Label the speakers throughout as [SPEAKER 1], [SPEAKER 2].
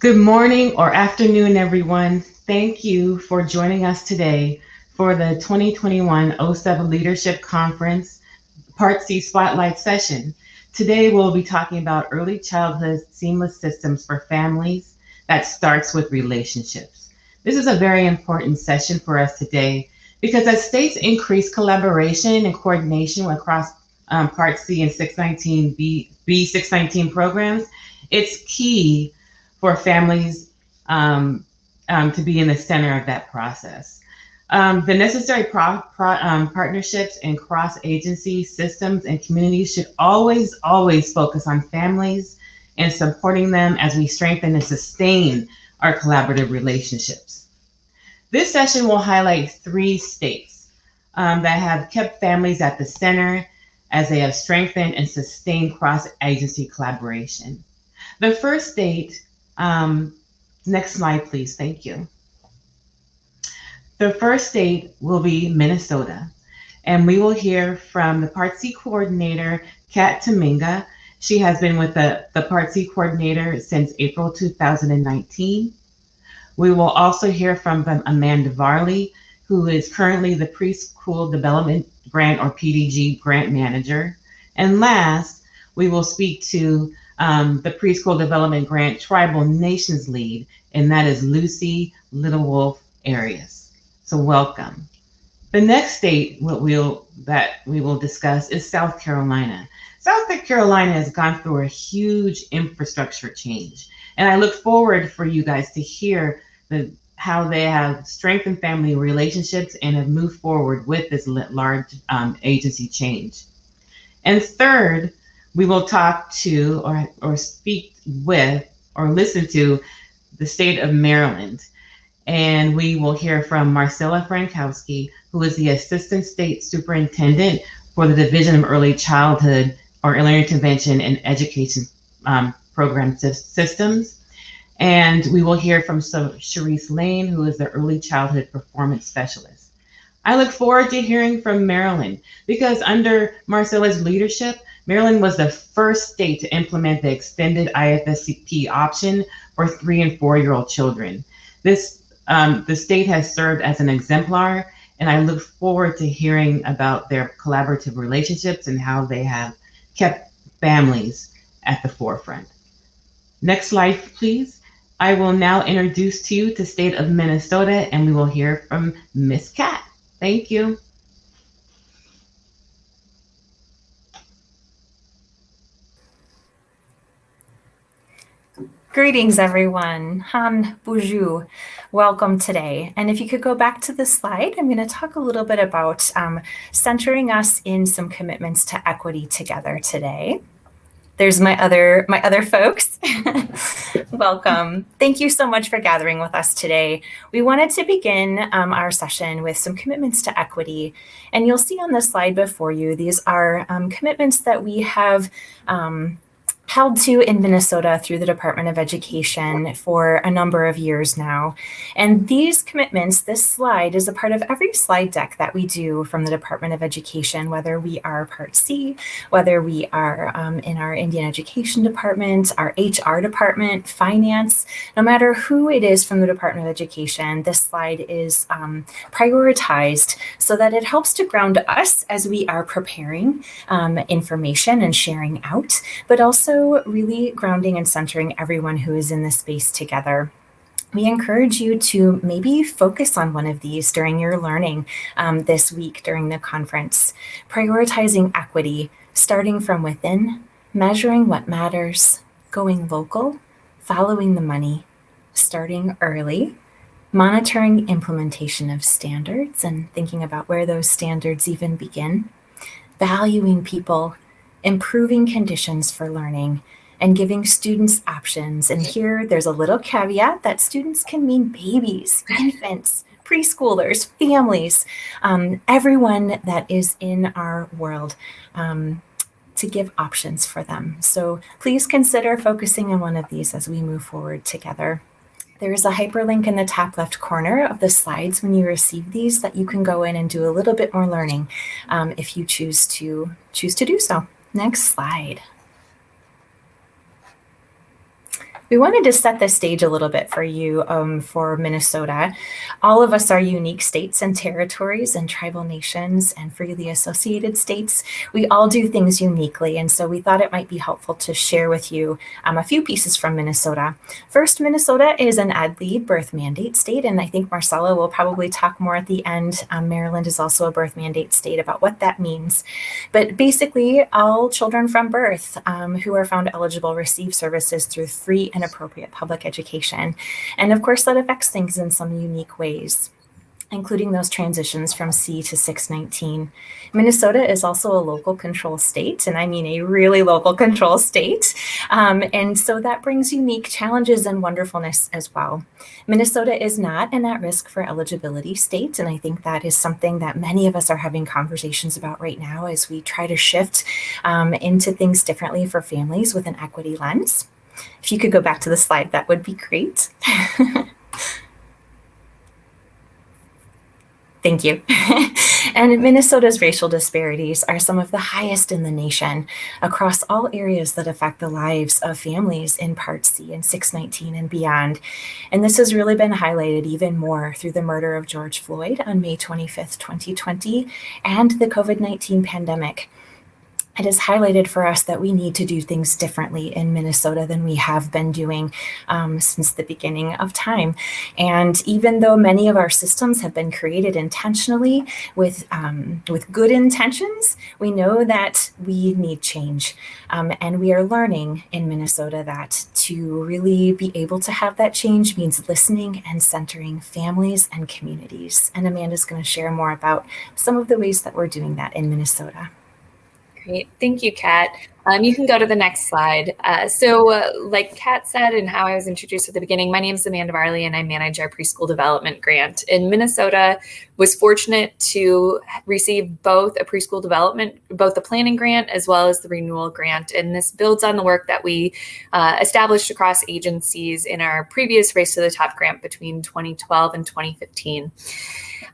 [SPEAKER 1] Good morning or afternoon, everyone. Thank you for joining us today for the 2021 O7 Leadership Conference Part C Spotlight session. Today, we'll be talking about early childhood seamless systems for families that starts with relationships. This is a very important session for us today because as states increase collaboration and coordination across Part C and 619 programs, it's key for families to be in the center of that process. The necessary partnerships and cross-agency systems and communities should always focus on families and supporting them as we strengthen and sustain our collaborative relationships. This session will highlight 3 states that have kept families at the center as they have strengthened and sustained cross-agency collaboration. The first state, next slide, please. Thank you. The first state will be MniSota, and we will hear from the Part C coordinator, Kat Taminga. She has been with the Part C coordinator since April 2019. We will also hear from Amanda Varley, who is currently the Preschool Development Grant or PDG Grant Manager. And last, we will speak to the Preschool Development Grant Tribal Nations Lead, and that is Lucy Little Wolf Arias. So welcome. The next state that we will discuss is South Carolina. South Carolina has gone through a huge infrastructure change, and I look forward for you guys to hear how they have strengthened family relationships and have moved forward with this large agency change. And third, we will talk to or speak with or listen to the state of Maryland. And we will hear from Marcella Frankowski, who is the Assistant State Superintendent for the Division of Early Childhood or Early Intervention and Education Program Systems. And we will hear from Sharice Lane, who is the Early Childhood Performance Specialist. I look forward to hearing from Maryland because under Marcella's leadership, Maryland was the first state to implement the extended IFSCP option for 3 and 4-year-old children. The state has served as an exemplar, and I look forward to hearing about their collaborative relationships and how they have kept families at the forefront. Next slide, please. I will now introduce to you the state of MniSota, and we will hear from Miss Kat. Thank you.
[SPEAKER 2] Greetings, everyone. Han Bonjour. Welcome today. And if you could go back to the slide, I'm going to talk a little bit about centering us in some commitments to equity together today. There's my other folks. Welcome. Thank you so much for gathering with us today. We wanted to begin our session with some commitments to equity. And you'll see on the slide before you, these are commitments that we have held to in MniSota through the Department of Education for a number of years now. And these commitments, this slide is a part of every slide deck that we do from the Department of Education, whether we are Part C, whether we are in our Indian Education Department, our HR Department, Finance, no matter who it is from the Department of Education, this slide is prioritized so that it helps to ground us as we are preparing information and sharing out, but also really grounding and centering everyone who is in this space together. We encourage you to maybe focus on one of these during your learning this week during the conference. Prioritizing equity, starting from within, measuring what matters, going local, following the money, starting early, monitoring implementation of standards and thinking about where those standards even begin, valuing people, improving conditions for learning, and giving students options. And here there's a little caveat that students can mean babies, infants, preschoolers, families, everyone that is in our world, to give options for them. So please consider focusing on one of these as we move forward together. There is a hyperlink in the top left corner of the slides when you receive these that you can go in and do a little bit more learning if you choose to do so. Next slide. We wanted to set the stage a little bit for you for MniSota. All of us are unique states and territories and tribal nations and freely associated states. We all do things uniquely, and so we thought it might be helpful to share with you a few pieces from MniSota. First, MniSota is an ed-lead birth mandate state, and I think Marcella will probably talk more at the end. Maryland is also a birth mandate state about what that means. But basically, all children from birth who are found eligible receive services through free and appropriate public education. And of course, that affects things in some unique ways, including those transitions from C to 619. MniSota is also a local control state, and I mean a really local control state. And so that brings unique challenges and wonderfulness as well. MniSota is not an at-risk for eligibility state, and I think that is something that many of us are having conversations about right now as we try to shift into things differently for families with an equity lens. If you could go back to the slide, that would be great. Thank you. And MniSota's racial disparities are some of the highest in the nation across all areas that affect the lives of families in Part C and 619 and beyond. And this has really been highlighted even more through the murder of George Floyd on May 25th, 2020, and the COVID-19 pandemic. It has highlighted for us that we need to do things differently in MniSota than we have been doing since the beginning of time. And even though many of our systems have been created intentionally with good intentions, we know that we need change. And we are learning in MniSota that to really be able to have that change means listening and centering families and communities. And Amanda's going to share more about some of the ways that we're doing that in MniSota.
[SPEAKER 3] Great. Thank you, Kat. You can go to the next slide. Like Kat said, and how I was introduced at the beginning, my name is Amanda Varley, and I manage our preschool development grant. And MniSota was fortunate to receive both the planning grant as well as the renewal grant. And this builds on the work that we established across agencies in our previous Race to the Top grant between 2012 and 2015.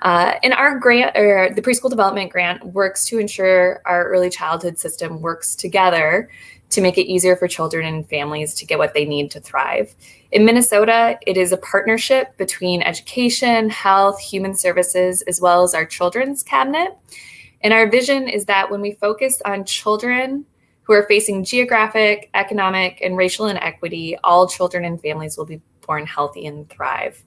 [SPEAKER 3] And our grant, or the preschool development grant, works to ensure our early childhood system works together to make it easier for children and families to get what they need to thrive. In MniSota, it is a partnership between education, health, human services, as well as our children's cabinet. And our vision is that when we focus on children who are facing geographic, economic, and racial inequity, all children and families will be born healthy and thrive.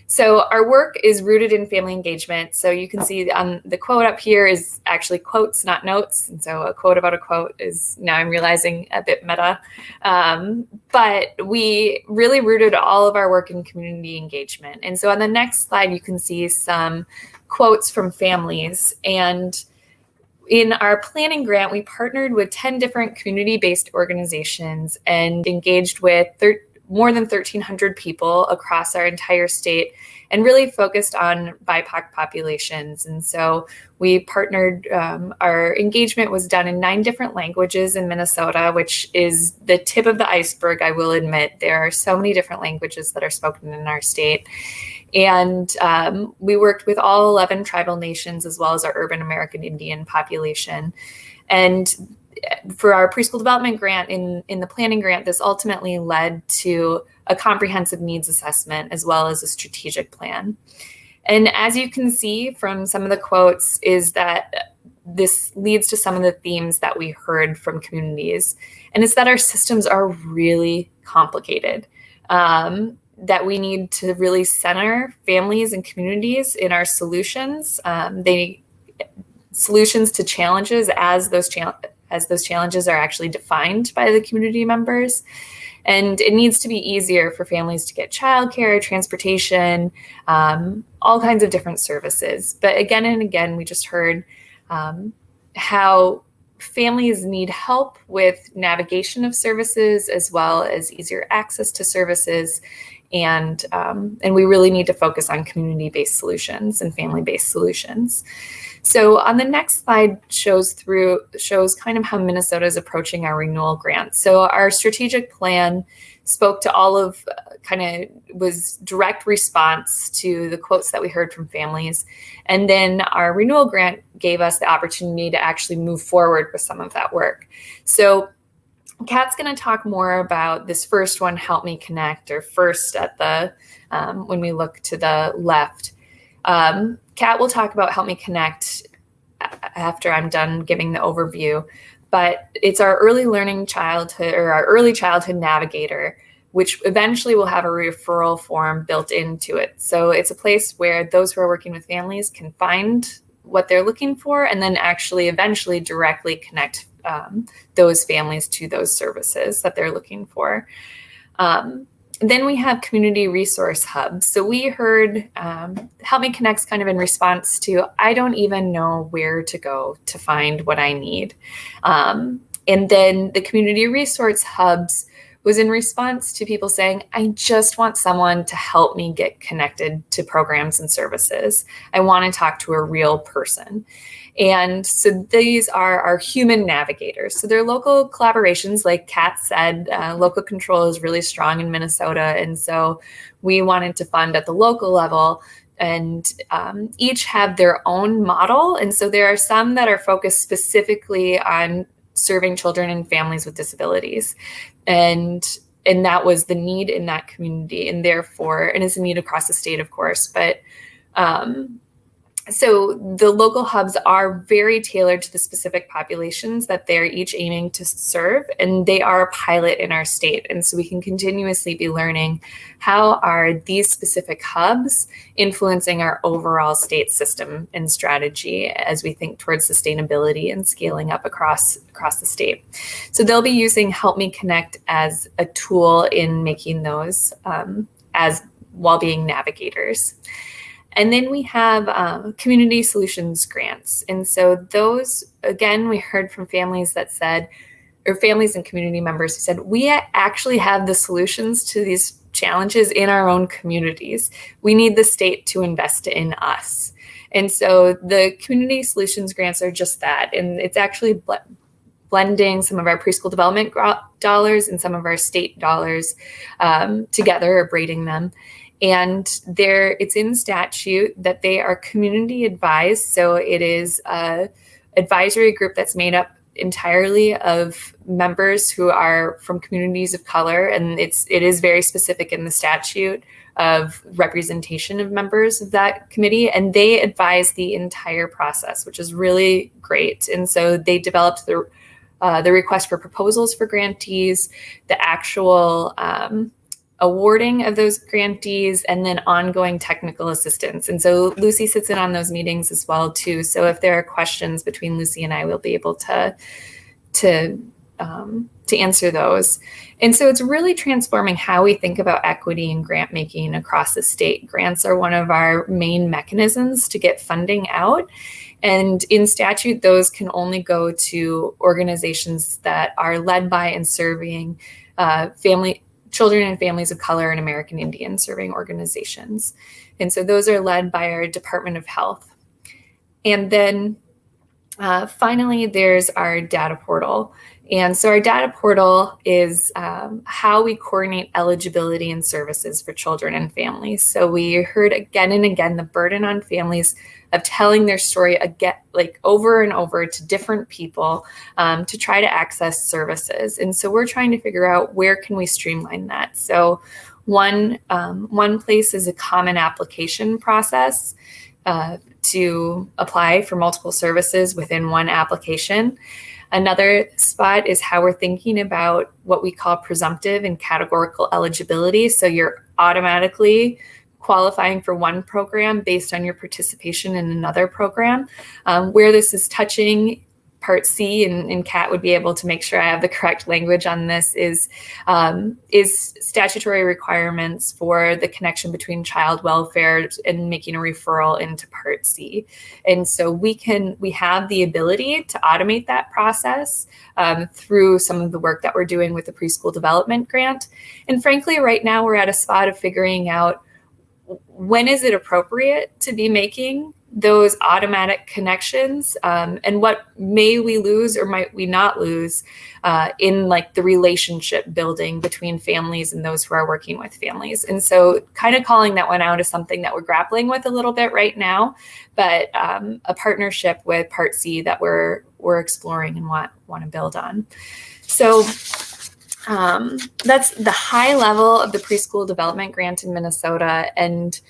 [SPEAKER 3] So our work is rooted in family engagement. So you can see on the quote up here is actually quotes, not notes. And so a quote about a quote is, now I'm realizing, a bit meta. But we really rooted all of our work in community engagement. And so on the next slide, you can see some quotes from families. And in our planning grant, we partnered with 10 different community-based organizations and engaged with more than 1,300 people across our entire state, and really focused on BIPOC populations. And so we partnered, our engagement was done in 9 different languages in MniSota, which is the tip of the iceberg, I will admit. There are so many different languages that are spoken in our state. And we worked with all 11 tribal nations, as well as our urban American Indian population. And for our preschool development grant, in the planning grant, this ultimately led to a comprehensive needs assessment as well as a strategic plan. And as you can see from some of the quotes, is that this leads to some of the themes that we heard from communities. And it's that our systems are really complicated, that we need to really center families and communities in our solutions. Solutions to challenges as those challenges are actually defined by the community members. And it needs to be easier for families to get childcare, transportation, all kinds of different services. But again and again, we just heard how families need help with navigation of services, as well as easier access to services. And we really need to focus on community-based solutions and family-based solutions. So on the next slide shows kind of how MniSota is approaching our renewal grant. So our strategic plan spoke to all of was direct response to the quotes that we heard from families. And then our renewal grant gave us the opportunity to actually move forward with some of that work. So Kat's going to talk more about this first one, Help Me Connect, or first at the, when we look to the left. Kat will talk about Help Me Connect after I'm done giving the overview, but it's our early learning childhood, or our early childhood navigator, which eventually will have a referral form built into it. So it's a place where those who are working with families can find what they're looking for and then actually eventually directly connect those families to those services that they're looking for. Then we have community resource hubs. So we heard Help Me Connect's kind of in response to, I don't even know where to go to find what I need. And then the community resource hubs was in response to people saying, I just want someone to help me get connected to programs and services. I want to talk to a real person. And so these are our human navigators. So they're local collaborations, like Kat said, local control is really strong in MniSota. And so we wanted to fund at the local level, and each have their own model. And so there are some that are focused specifically on serving children and families with disabilities. And that was the need in that community, and therefore, and it's a need across the state, of course, but so the local hubs are very tailored to the specific populations that they're each aiming to serve, and they are a pilot in our state. And so we can continuously be learning, how are these specific hubs influencing our overall state system and strategy as we think towards sustainability and scaling up across the state. So they'll be using Help Me Connect as a tool in making those as well-being navigators. And then we have community solutions grants. And so those, again, we heard from families that said, or families and community members who said, we actually have the solutions to these challenges in our own communities. We need the state to invest in us. And so the community solutions grants are just that. And it's actually blending some of our preschool development dollars and some of our state dollars together, or braiding them. And it's in statute that they are community advised. So it is an advisory group that's made up entirely of members who are from communities of color. And it is very specific in the statute of representation of members of that committee. And they advise the entire process, which is really great. And so they developed the request for proposals for grantees, the actual awarding of those grantees, and then ongoing technical assistance. And so Lucy sits in on those meetings as well too. So if there are questions between Lucy and I, we'll be able to answer those. And so it's really transforming how we think about equity and grant making across the state. Grants are one of our main mechanisms to get funding out. And in statute, those can only go to organizations that are led by and serving children and families of color and American Indian serving organizations. And so those are led by our Department of Health. And then finally, there's our data portal. And so our data portal is how we coordinate eligibility and services for children and families. So we heard again and again the burden on families of telling their story again, like over and over to different people to try to access services. And so we're trying to figure out, where can we streamline that? So one place is a common application process to apply for multiple services within one application. Another spot is how we're thinking about what we call presumptive and categorical eligibility. So you're automatically qualifying for one program based on your participation in another program. Where this is touching Part C, and Kat would be able to make sure I have the correct language on this, is statutory requirements for the connection between child welfare and making a referral into Part C. And so we have the ability to automate that process through some of the work that we're doing with the Preschool Development Grant. And frankly, right now we're at a spot of figuring out, when is it appropriate to be making those automatic connections, and what may we lose or might we not lose in like the relationship building between families and those who are working with families. And so kind of calling that one out is something that we're grappling with a little bit right now, but a partnership with Part C that we're exploring and want to build on. So that's the high level of the preschool development grant in Minnesota. And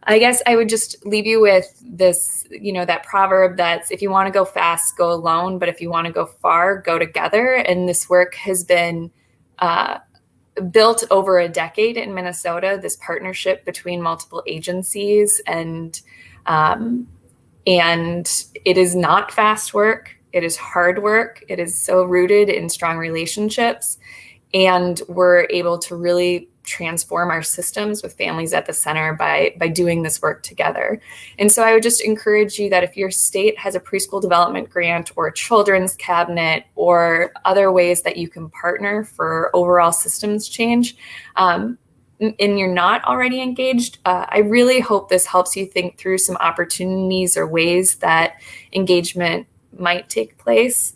[SPEAKER 3] I guess I would just leave you with this, that proverb that's, if you want to go fast, go alone, but if you want to go far, go together. And this work has been built over a decade in Minnesota, this partnership between multiple agencies, and it is not fast work. It is hard work. It is so rooted in strong relationships, and we're able to really transform our systems with families at the center by doing this work together. And so I would just encourage you that if your state has a preschool development grant or a children's cabinet or other ways that you can partner for overall systems change, and you're not already engaged, I really hope this helps you think through some opportunities or ways that engagement might take place.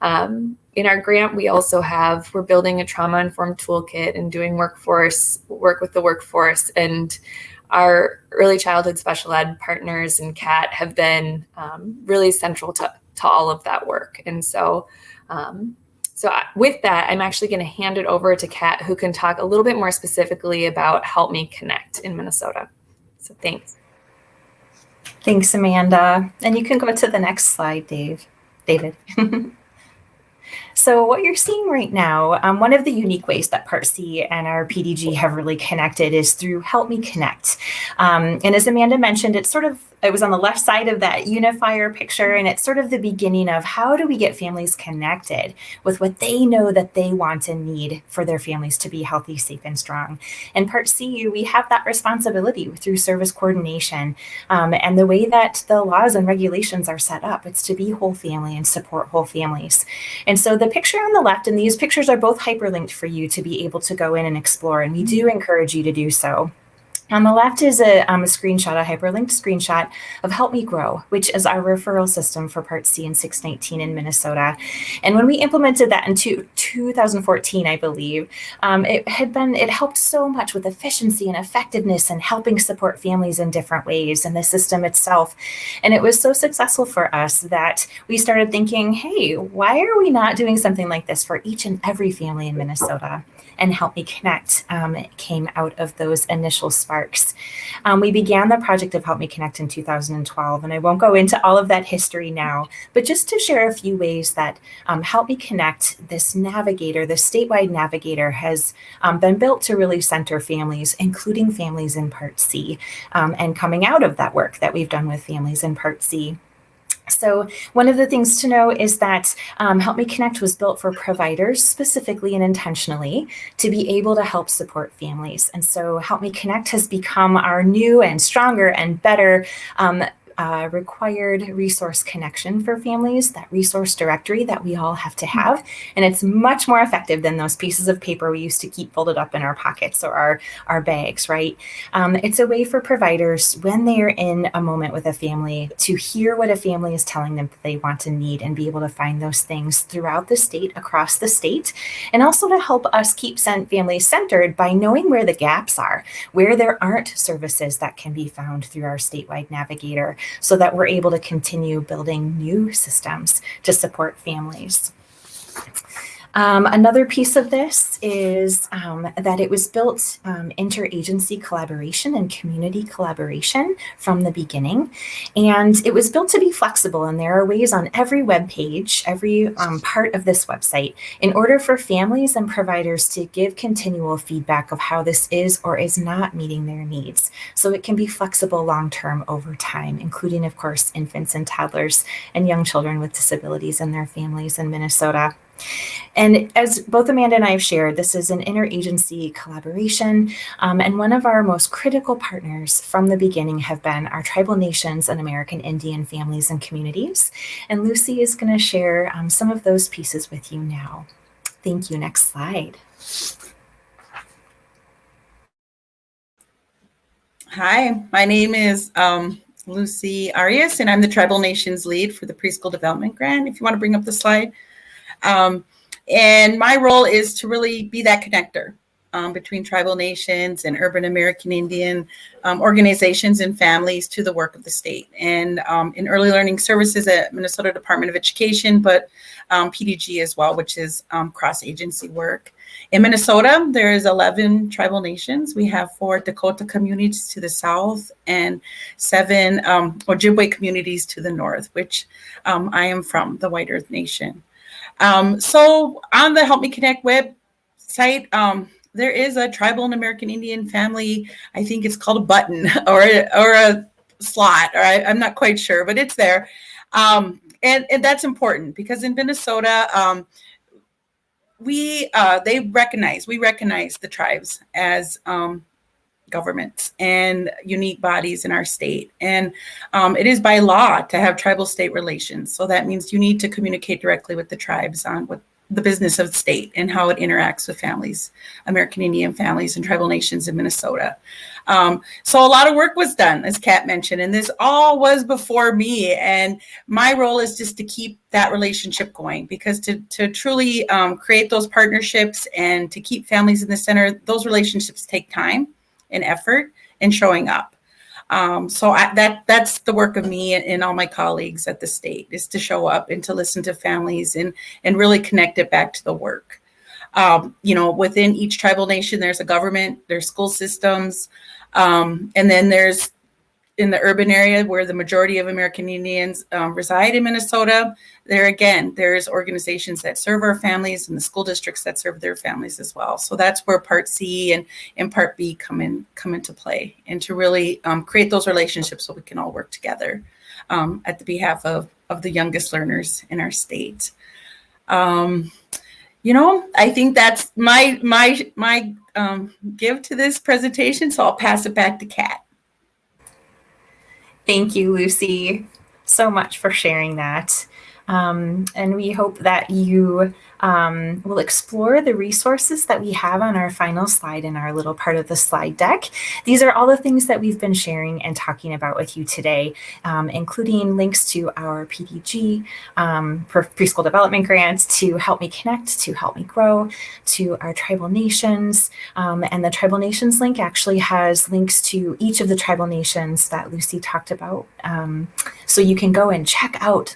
[SPEAKER 3] In our grant, we're building a trauma-informed toolkit and doing work with the workforce. And our early childhood special ed partners and CAT have been really central to all of that work. And so with that, I'm actually going to hand it over to Kat, who can talk a little bit more specifically about Help Me Connect in Minnesota. So thanks.
[SPEAKER 2] Thanks, Amanda. And you can go to the next slide, David. So what you're seeing right now, one of the unique ways that Part C and our PDG have really connected is through Help Me Connect. And as Amanda mentioned, it was on the left side of that Unifier picture, and it's sort of the beginning of how do we get families connected with what they know that they want and need for their families to be healthy, safe, and strong. In Part C, we have that responsibility through service coordination and the way that the laws and regulations are set up. It's to be whole family and support whole families. And so the picture on the left, and these pictures are both hyperlinked for you to be able to go in and explore, and we do encourage you to do so. On the left is a screenshot, a hyperlinked screenshot of Help Me Grow, which is our referral system for Part C and 619 in Minnesota. And when we implemented that in 2014, I believe, it helped so much with efficiency and effectiveness and helping support families in different ways and the system itself. And it was so successful for us that we started thinking, hey, why are we not doing something like this for each and every family in Minnesota? And Help Me Connect came out of those initial sparks. We began the project of Help Me Connect in 2012, and I won't go into all of that history now, but just to share a few ways that Help Me Connect, this navigator, the statewide navigator, has been built to really center families, including families in Part C, and coming out of that work that we've done with families in Part C. So one of the things to know is that Help Me Connect was built for providers specifically and intentionally to be able to help support families. And so Help Me Connect has become our new and stronger and better required resource connection for families, that resource directory that we all have to have. And it's much more effective than those pieces of paper we used to keep folded up in our pockets or our bags, right? It's a way for providers when they are in a moment with a family to hear what a family is telling them that they want and need and be able to find those things throughout the state, across the state, and also to help us keep families centered by knowing where the gaps are, where there aren't services that can be found through our statewide navigator, so that we're able to continue building new systems to support families. Another piece of this is that it was built interagency collaboration and community collaboration from the beginning. And it was built to be flexible. And there are ways on every web page, every part of this website, in order for families and providers to give continual feedback of how this is or is not meeting their needs. So it can be flexible long-term over time, including, of course, infants and toddlers and young children with disabilities and their families in Minnesota. And as both Amanda and I have shared, this is an interagency collaboration. And one of our most critical partners from the beginning have been our tribal nations and American Indian families and communities. And Lucy is going to share some of those pieces with you now. Thank you. Next slide.
[SPEAKER 4] Hi, my name is Lucy Arias, and I'm the Tribal Nations lead for the Preschool Development Grant, if you want to bring up the slide. And my role is to really be that connector. between tribal nations and urban American Indian organizations and families to the work of the state. And in early learning services at Minnesota Department of Education, but PDG as well, which is cross-agency work. In Minnesota, there is 11 tribal nations. We have 4 Dakhóta communities to the south and 7 Ojibwe communities to the north, which I am from, the White Earth Nation. So on the Help Me Connect website, there is a tribal and American Indian family. I think it's called a button or a slot, or I'm not quite sure, but it's there. And that's important because in Minnesota, we recognize the tribes as governments and unique bodies in our state. And it is by law to have tribal state relations. So that means you need to communicate directly with the tribes on what the business of the state and how it interacts with families, American Indian families and tribal nations in Minnesota. So a lot of work was done, as Kat mentioned, and this all was before me. And my role is just to keep that relationship going, because to truly create those partnerships and to keep families in the center, those relationships take time and effort and showing up. So that's the work of me and all my colleagues at the state, is to show up and to listen to families and really connect it back to the work. Within each tribal nation, there's a government, there's school systems, and then there's in the urban area where the majority of American Indians reside in Minnesota. There's organizations that serve our families and the school districts that serve their families as well. So that's where Part C and Part B come into play, and to really create those relationships so we can all work together at the behalf of the youngest learners in our state. I think that's my give to this presentation. So I'll pass it back to Kat.
[SPEAKER 2] Thank you, Lucy, so much for sharing that. And we hope that you will explore the resources that we have on our final slide in our little part of the slide deck. These are all the things that we've been sharing and talking about with you today, including links to our PDG, Preschool Development Grant, to Help Me Connect, to Help Me Grow, to our tribal nations. And the tribal nations link actually has links to each of the tribal nations that Lucy talked about. So you can go and check out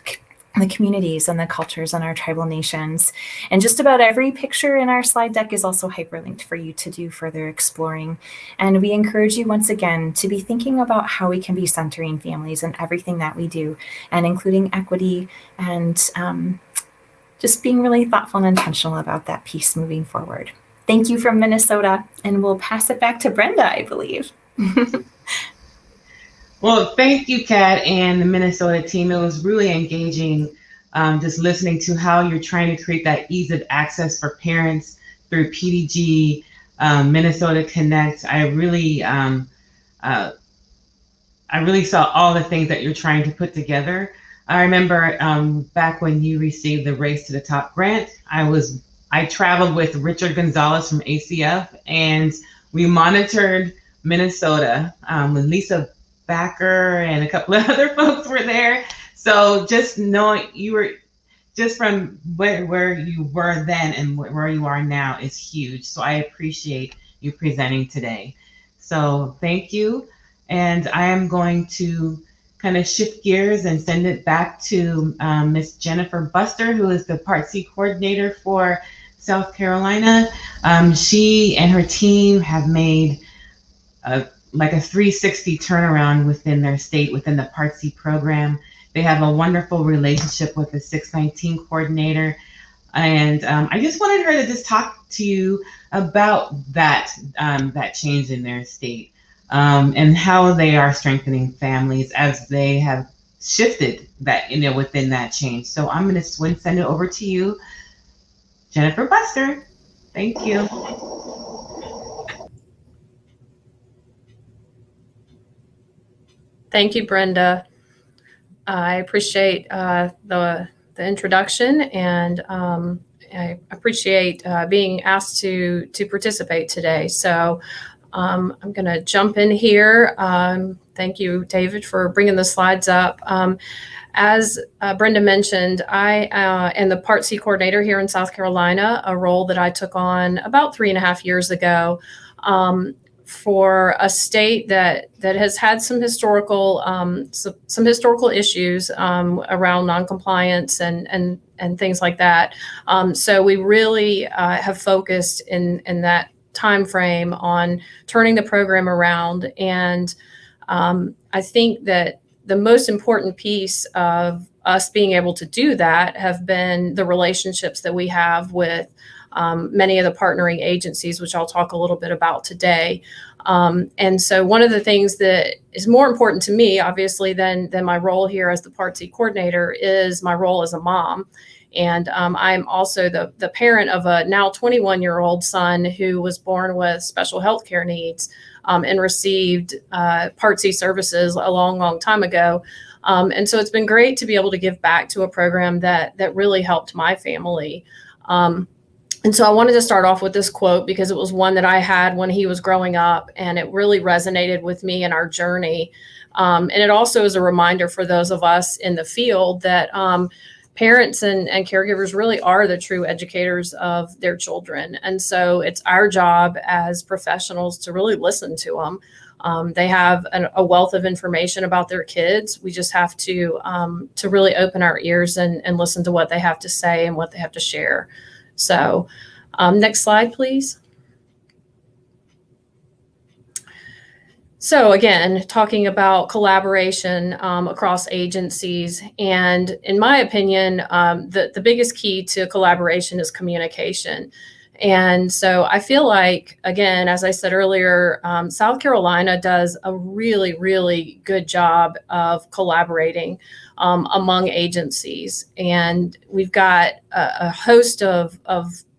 [SPEAKER 2] the communities and the cultures in our tribal nations. And just about every picture in our slide deck is also hyperlinked for you to do further exploring. And we encourage you once again to be thinking about how we can be centering families in everything that we do, and including equity and just being really thoughtful and intentional about that piece moving forward. Thank you from Minnesota, and we'll pass it back to Brenda, I believe.
[SPEAKER 1] Well, thank you, Kat, and the Minnesota team. It was really engaging, just listening to how you're trying to create that ease of access for parents through PDG, Minnesota Connect. I really saw all the things that you're trying to put together. I remember back when you received the Race to the Top grant, I traveled with Richard Gonzalez from ACF, and we monitored Minnesota with Lisa Backer and a couple of other folks were there. So just knowing you were just from where you were then and where you are now is huge. So I appreciate you presenting today. So thank you. And I am going to kind of shift gears and send it back to Miss Jennifer Buster, who is the Part C coordinator for South Carolina. She and her team have made a 360 turnaround within their state, within the Part C program. They have a wonderful relationship with the 619 coordinator. And I just wanted her to just talk to you about that change in their state and how they are strengthening families as they have shifted that, within that change. So I'm going to send it over to you, Jennifer Buster. Thank you.
[SPEAKER 5] Thank you, Brenda. I appreciate the introduction, and I appreciate being asked to participate today. So I'm going to jump in here. Thank you, David, for bringing the slides up. As Brenda mentioned, I am the Part C coordinator here in South Carolina, a role that I took on about 3.5 years ago for a state that has had some historical issues around noncompliance and things like that. So we really have focused in that time frame on turning the program around, and I think that the most important piece of us being able to do that have been the relationships that we have with many of the partnering agencies, which I'll talk a little bit about today. And so one of the things that is more important to me, obviously, than my role here as the Part C coordinator is my role as a mom. And I'm also the parent of a now 21-year-old son who was born with special health care needs and received Part C services a long time ago. And so it's been great to be able to give back to a program that really helped my family. And so I wanted to start off with this quote because it was one that I had when he was growing up, and it really resonated with me in our journey. And it also is a reminder for those of us in the field that parents and caregivers really are the true educators of their children. And so it's our job as professionals to really listen to them. They have a wealth of information about their kids. We just have to really open our ears and listen to what they have to say and what they have to share. So next slide, please. So again, talking about collaboration across agencies, and in my opinion, the biggest key to collaboration is communication. And so I feel like, again, as I said earlier, South Carolina does a really, really good job of collaborating among agencies. And we've got a host of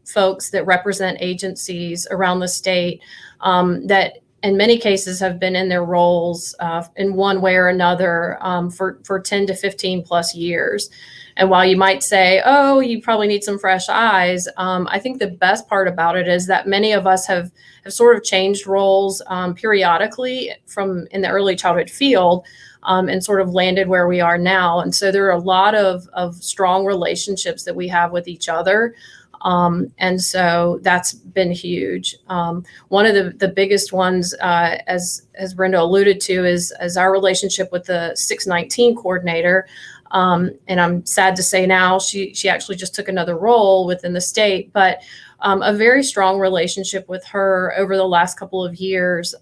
[SPEAKER 5] folks that represent agencies around the state that in many cases have been in their roles in one way or another for 10 to 15 plus years. And while you might say, oh, you probably need some fresh eyes, I think the best part about it is that many of us have sort of changed roles periodically from in the early childhood field and sort of landed where we are now. And so there are a lot of strong relationships that we have with each other. And so that's been huge. One of the biggest ones, as Brenda alluded to, is our relationship with the 619 coordinator. And I'm sad to say now she actually just took another role within the state, but a very strong relationship with her over the last couple of years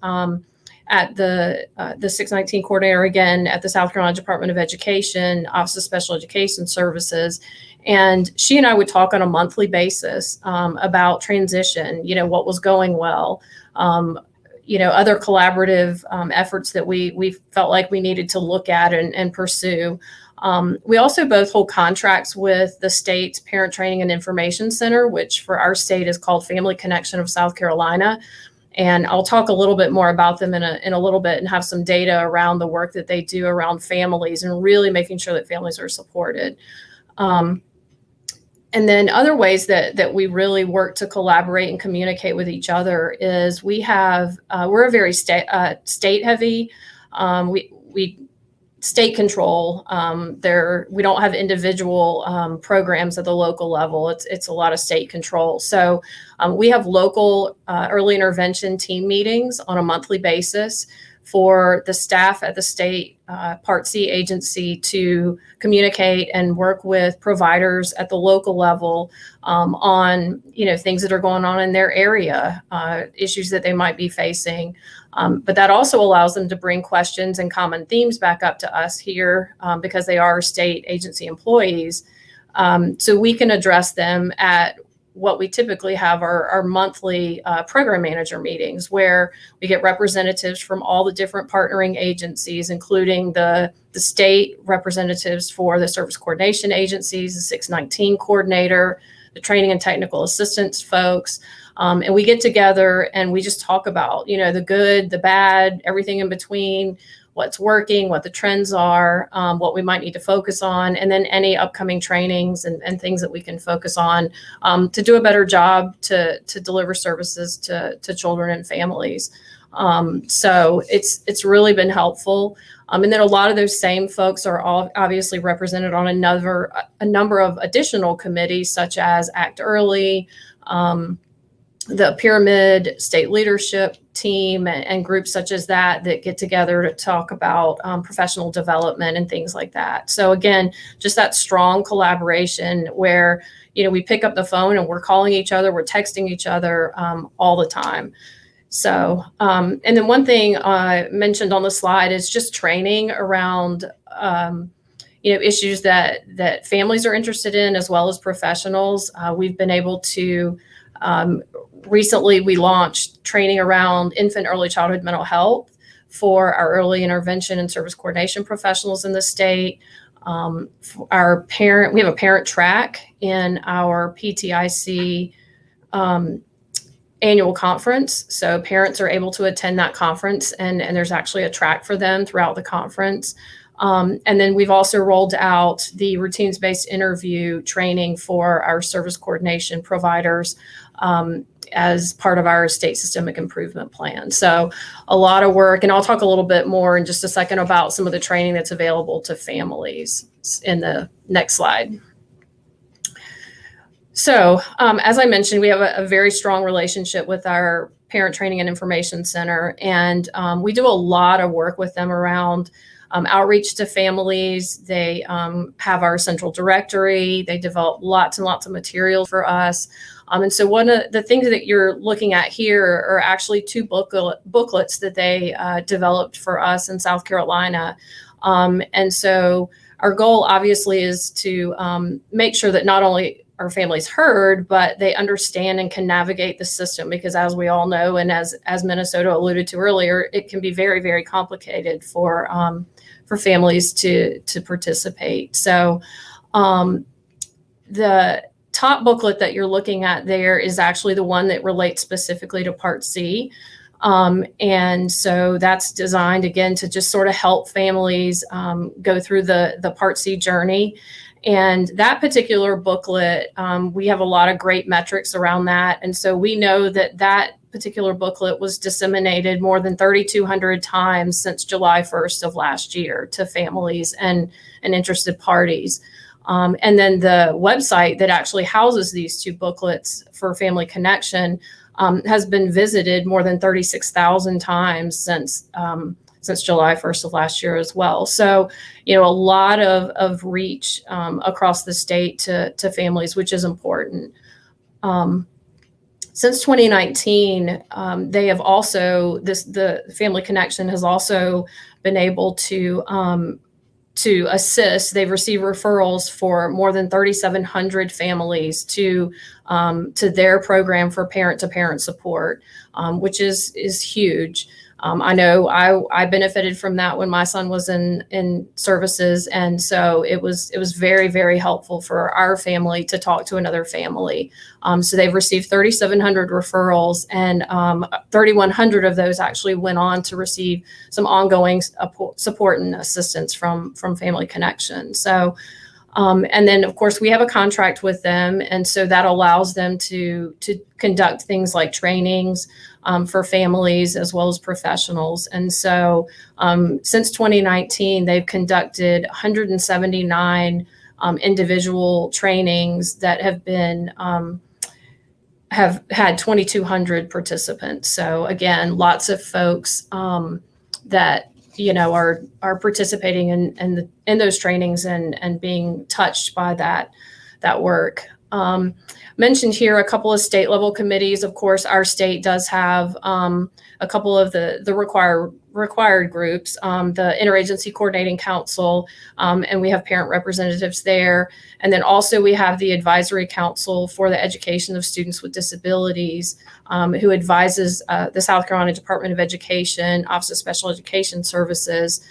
[SPEAKER 5] at the 619 coordinator, again, at the South Carolina Department of Education, Office of Special Education Services. And she and I would talk on a monthly basis about transition, what was going well, other collaborative efforts that we felt like we needed to look at and pursue. We also both hold contracts with the state's Parent Training and Information Center, which for our state is called Family Connection of South Carolina. And I'll talk a little bit more about them in a little bit and have some data around the work that they do around families and really making sure that families are supported. And then other ways that we really work to collaborate and communicate with each other is we're a very state heavy. We state control. We don't have individual programs at the local level. It's a lot of state control. So we have local early intervention team meetings on a monthly basis for the staff at the state Part C agency to communicate and work with providers at the local level on things that are going on in their area, issues that they might be facing. But that also allows them to bring questions and common themes back up to us here because they are state agency employees. So we can address them at what we typically have our monthly program manager meetings, where we get representatives from all the different partnering agencies, including the state representatives for the service coordination agencies, the 619 coordinator, the training and technical assistance folks. And we get together and we just talk about, the good, the bad, everything in between, what's working, what the trends are, what we might need to focus on, and then any upcoming trainings and things that we can focus on to do a better job to deliver services to children and families. So it's really been helpful. And then a lot of those same folks are all obviously represented on a number of additional committees, such as Act Early, the Pyramid State Leadership Team, and groups such as that get together to talk about professional development and things like that. So again, just that strong collaboration where, we pick up the phone and we're calling each other, we're texting each other all the time. So, and then one thing I mentioned on the slide is just training around, issues that families are interested in, as well as professionals. We've been able to, recently we launched training around infant early childhood mental health for our early intervention and service coordination professionals in the state. We have a parent track in our PTIC, annual conference. So parents are able to attend that conference, and there's actually a track for them throughout the conference. And then we've also rolled out the routines-based interview training for our service coordination providers as part of our state systemic improvement plan. So a lot of work, and I'll talk a little bit more in just a second about some of the training that's available to families in the next slide. So as I mentioned, we have a very strong relationship with our Parent Training and Information Center, and we do a lot of work with them around outreach to families. They have our central directory. They develop lots and lots of material for us. And so one of the things that you're looking at here are actually two booklets that they developed for us in South Carolina. And so our goal obviously is to make sure that not only are families heard, but they understand and can navigate the system, because as we all know, and as MniSota alluded to earlier, it can be very, very complicated for families to participate. So the top booklet that you're looking at there is actually the one that relates specifically to Part C. And so that's designed, again, to just sort of help families go through the Part C journey. And that particular booklet, we have a lot of great metrics around that. And so we know that particular booklet was disseminated more than 3,200 times since July 1st of last year to families and interested parties. And then the website that actually houses these two booklets for Family Connection has been visited more than 36,000 times since July 1st of last year as well. So, a lot of reach across the state to families, which is important. Since 2019, they have also, the Family Connection has also been able to assist. They've received referrals for more than 3,700 families to their program for parent-to-parent support, which is huge. I know I benefited from that when my son was in services, and so it was very, very helpful for our family to talk to another family. So they've received 3,700 referrals, and 3,100 of those actually went on to receive some ongoing support and assistance from Family Connection. So, and then of course we have a contract with them, and so that allows them to conduct things like trainings for families as well as professionals. And so since 2019, they've conducted 179 individual trainings that have had 2,200 participants. So again, lots of folks that are participating in those trainings and being touched by that work. Mentioned here a couple of state level committees. Of course, our state does have a couple of the required groups, the Interagency Coordinating Council, and we have parent representatives there. And then also we have the Advisory Council for the Education of Students with Disabilities, who advises the South Carolina Department of Education, Office of Special Education Services,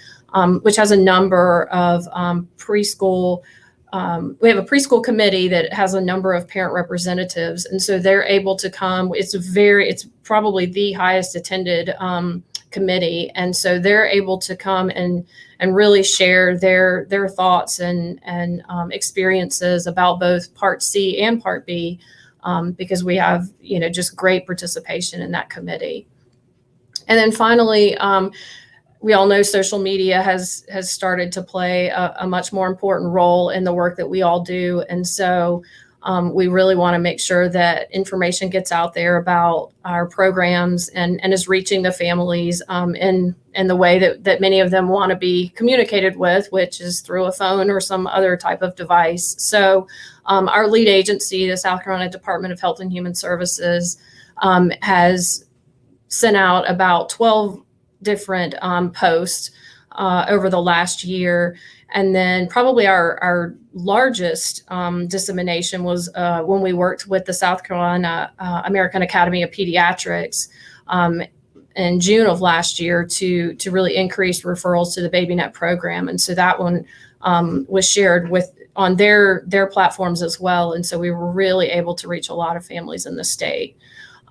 [SPEAKER 5] which has a number of preschool. We have a preschool committee that has a number of parent representatives, and so they're able to come. It's probably the highest attended committee, and so they're able to come and really share their thoughts and experiences about both Part C and Part B, because we have just great participation in that committee. And then finally, we all know social media has started to play a much more important role in the work that we all do. And so we really want to make sure that information gets out there about our programs and is reaching the families in the way that many of them want to be communicated with, which is through a phone or some other type of device. So our lead agency, the South Carolina Department of Health and Human Services, has sent out about 12 different posts over the last year. And then probably our largest dissemination was when we worked with the South Carolina American Academy of Pediatrics in June of last year to really increase referrals to the BabyNet program. And so that one was shared on their platforms as well. And so we were really able to reach a lot of families in the state.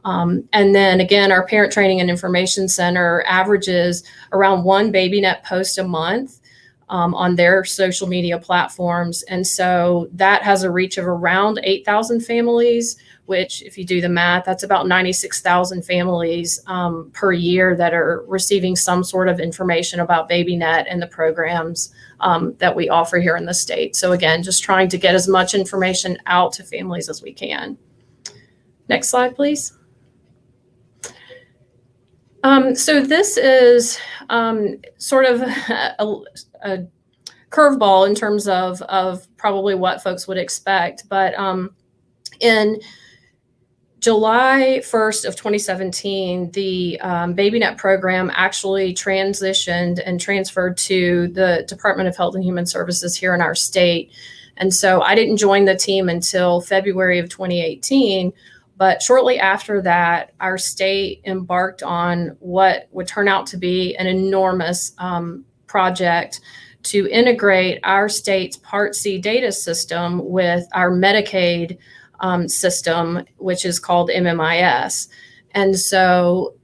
[SPEAKER 5] And then again, our Parent Training and Information Center averages around 1 BabyNet post a month on their social media platforms. And so that has a reach of around 8,000 families, which if you do the math, that's about 96,000 families per year that are receiving some sort of information about BabyNet and the programs that we offer here in the state. So again, just trying to get as much information out to families as we can. Next slide, please. So this is sort of a curveball in terms of probably what folks would expect. But in July 1st of 2017, the BabyNet program actually transitioned and transferred to the Department of Health and Human Services here in our state. And so I didn't join the team until February of 2018. But shortly after that, our state embarked on what would turn out to be an enormous project to integrate our state's Part C data system with our Medicaid system, which is called MMIS. And so,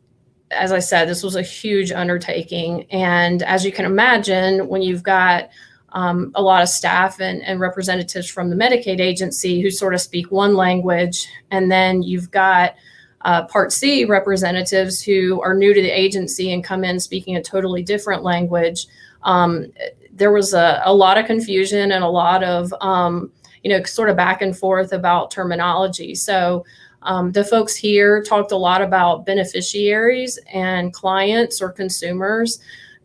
[SPEAKER 5] as I said, this was a huge undertaking. And as you can imagine, when you've got a lot of staff and representatives from the Medicaid agency who sort of speak one language, and then you've got Part C representatives who are new to the agency and come in speaking a totally different language. There was a lot of confusion and a lot of, sort of back and forth about terminology. So the folks here talked a lot about beneficiaries and clients or consumers.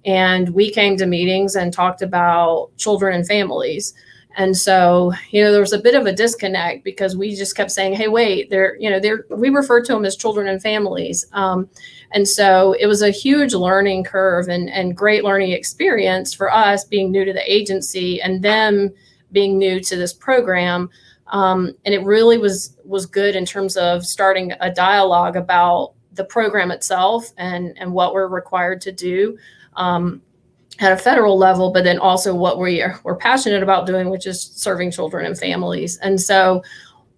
[SPEAKER 5] And we came to meetings and talked about children and families. And so, there was a bit of a disconnect because we just kept saying, hey, wait, we refer to them as children and families. And so it was a huge learning curve and great learning experience for us being new to the agency and them being new to this program. And it really was good in terms of starting a dialogue about the program itself and what we're required to do at a federal level, but then also what we're passionate about doing, which is serving children and families. And so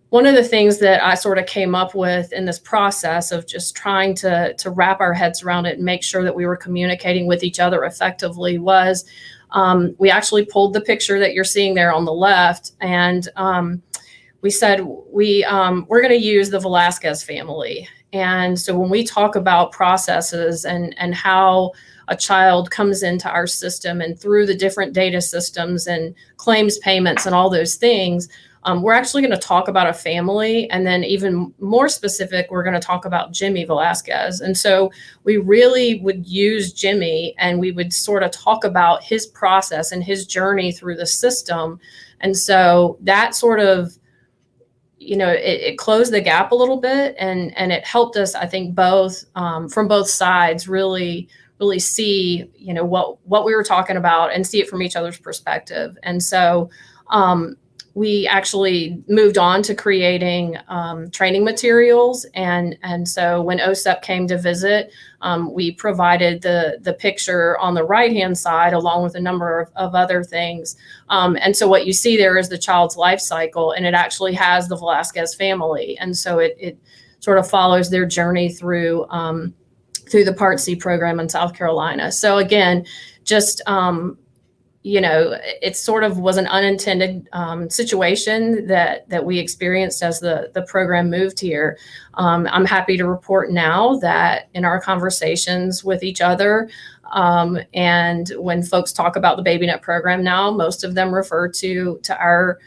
[SPEAKER 5] one of the things that I sort of came up with in this process of just trying to wrap our heads around it and make sure that we were communicating with each other effectively was we actually pulled the picture that you're seeing there on the left. And we said we're going to use the Velasquez family. And so when we talk about processes and how a child comes into our system and through the different data systems and claims payments and all those things, we're actually going to talk about a family. And then even more specific, we're going to talk about Jimmy Velasquez. And so we really would use Jimmy and we would sort of talk about his process and his journey through the system. And so that sort of, it closed the gap a little bit and it helped us, I think, both from both sides really see, what we were talking about and see it from each other's perspective. And so we actually moved on to creating training materials. And so when OSEP came to visit, we provided the picture on the right-hand side along with a number of other things. And so what you see there is the child's life cycle, and it actually has the Velasquez family. And so it sort of follows their journey through the Part C program in South Carolina. So again, just it sort of was an unintended situation that we experienced as the program moved here. I'm happy to report now that in our conversations with each other, and when folks talk about the BabyNet program now, most of them refer to our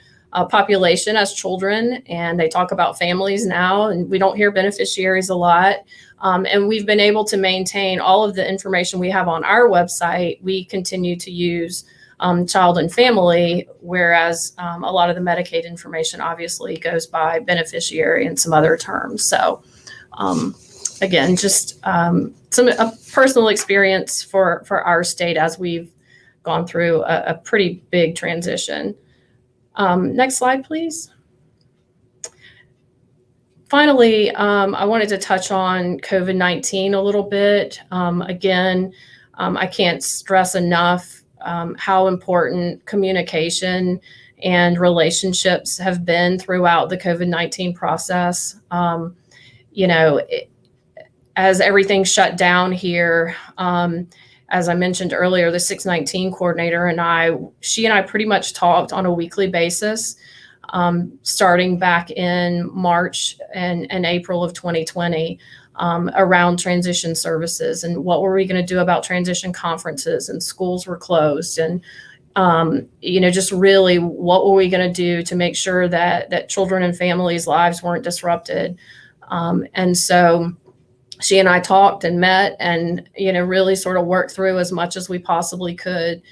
[SPEAKER 5] population as children, and they talk about families now, and we don't hear beneficiaries a lot. And we've been able to maintain all of the information we have on our website. We continue to use child and family, whereas a lot of the Medicaid information obviously goes by beneficiary and some other terms. So again, just a personal experience for our state as we've gone through a pretty big transition. Next slide, please. Finally, I wanted to touch on COVID-19 a little bit. Again, I can't stress enough how important communication and relationships have been throughout the COVID-19 process. As everything shut down here, as I mentioned earlier, the 619 coordinator and she and I pretty much talked on a weekly basis, starting back in March and April of 2020. Around transition services and what were we going to do about transition conferences, and schools were closed, and just really what were we going to do to make sure that children and families' lives weren't disrupted. And so she and I talked and met and really sort of worked through as much as we possibly could.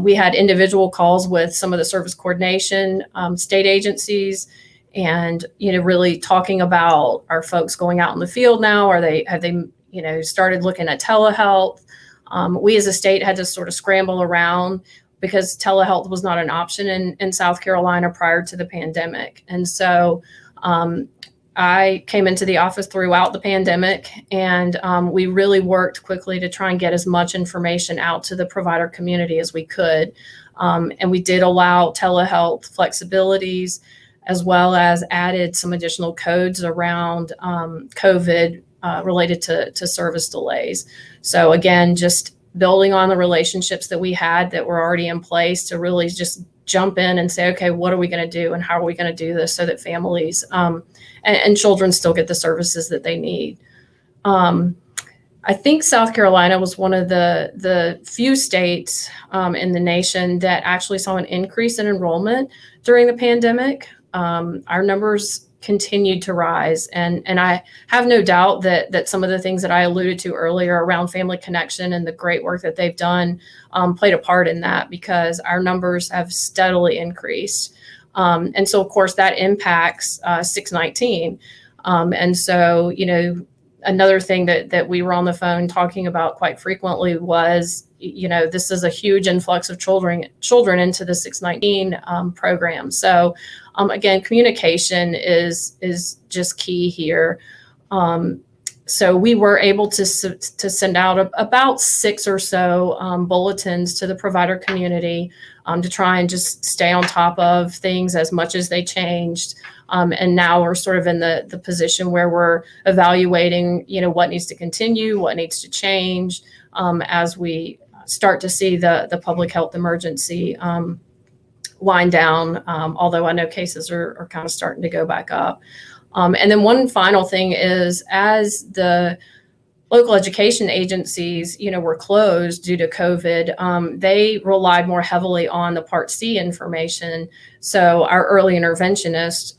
[SPEAKER 5] We had individual calls with some of the service coordination state agencies, and really talking about, are folks going out in the field now? Have they started looking at telehealth? We as a state had to sort of scramble around because telehealth was not an option in South Carolina prior to the pandemic. And so I came into the office throughout the pandemic, and we really worked quickly to try and get as much information out to the provider community as we could. And we did allow telehealth flexibilities, as well as added some additional codes around COVID related to service delays. So again, just building on the relationships that we had that were already in place to really just jump in and say, okay, what are we going to do and how are we going to do this so that families and children still get the services that they need. I think South Carolina was one of the few states in the nation that actually saw an increase in enrollment during the pandemic. Our numbers continued to rise, and I have no doubt that some of the things that I alluded to earlier around family connection and the great work that they've done played a part in that, because our numbers have steadily increased. And so, of course, that impacts 619. And so, another thing that we were on the phone talking about quite frequently was, this is a huge influx of children into the 619 program. So again, communication is just key here. So we were able to send out about 6 or so bulletins to the provider community to try and just stay on top of things as much as they changed. And now we're sort of in the position where we're evaluating, what needs to continue, what needs to change as we start to see the public health emergency wind down, although I know cases are kind of starting to go back up. And then one final thing is, as the local education agencies, were closed due to COVID, they relied more heavily on the Part C information. So our early interventionists,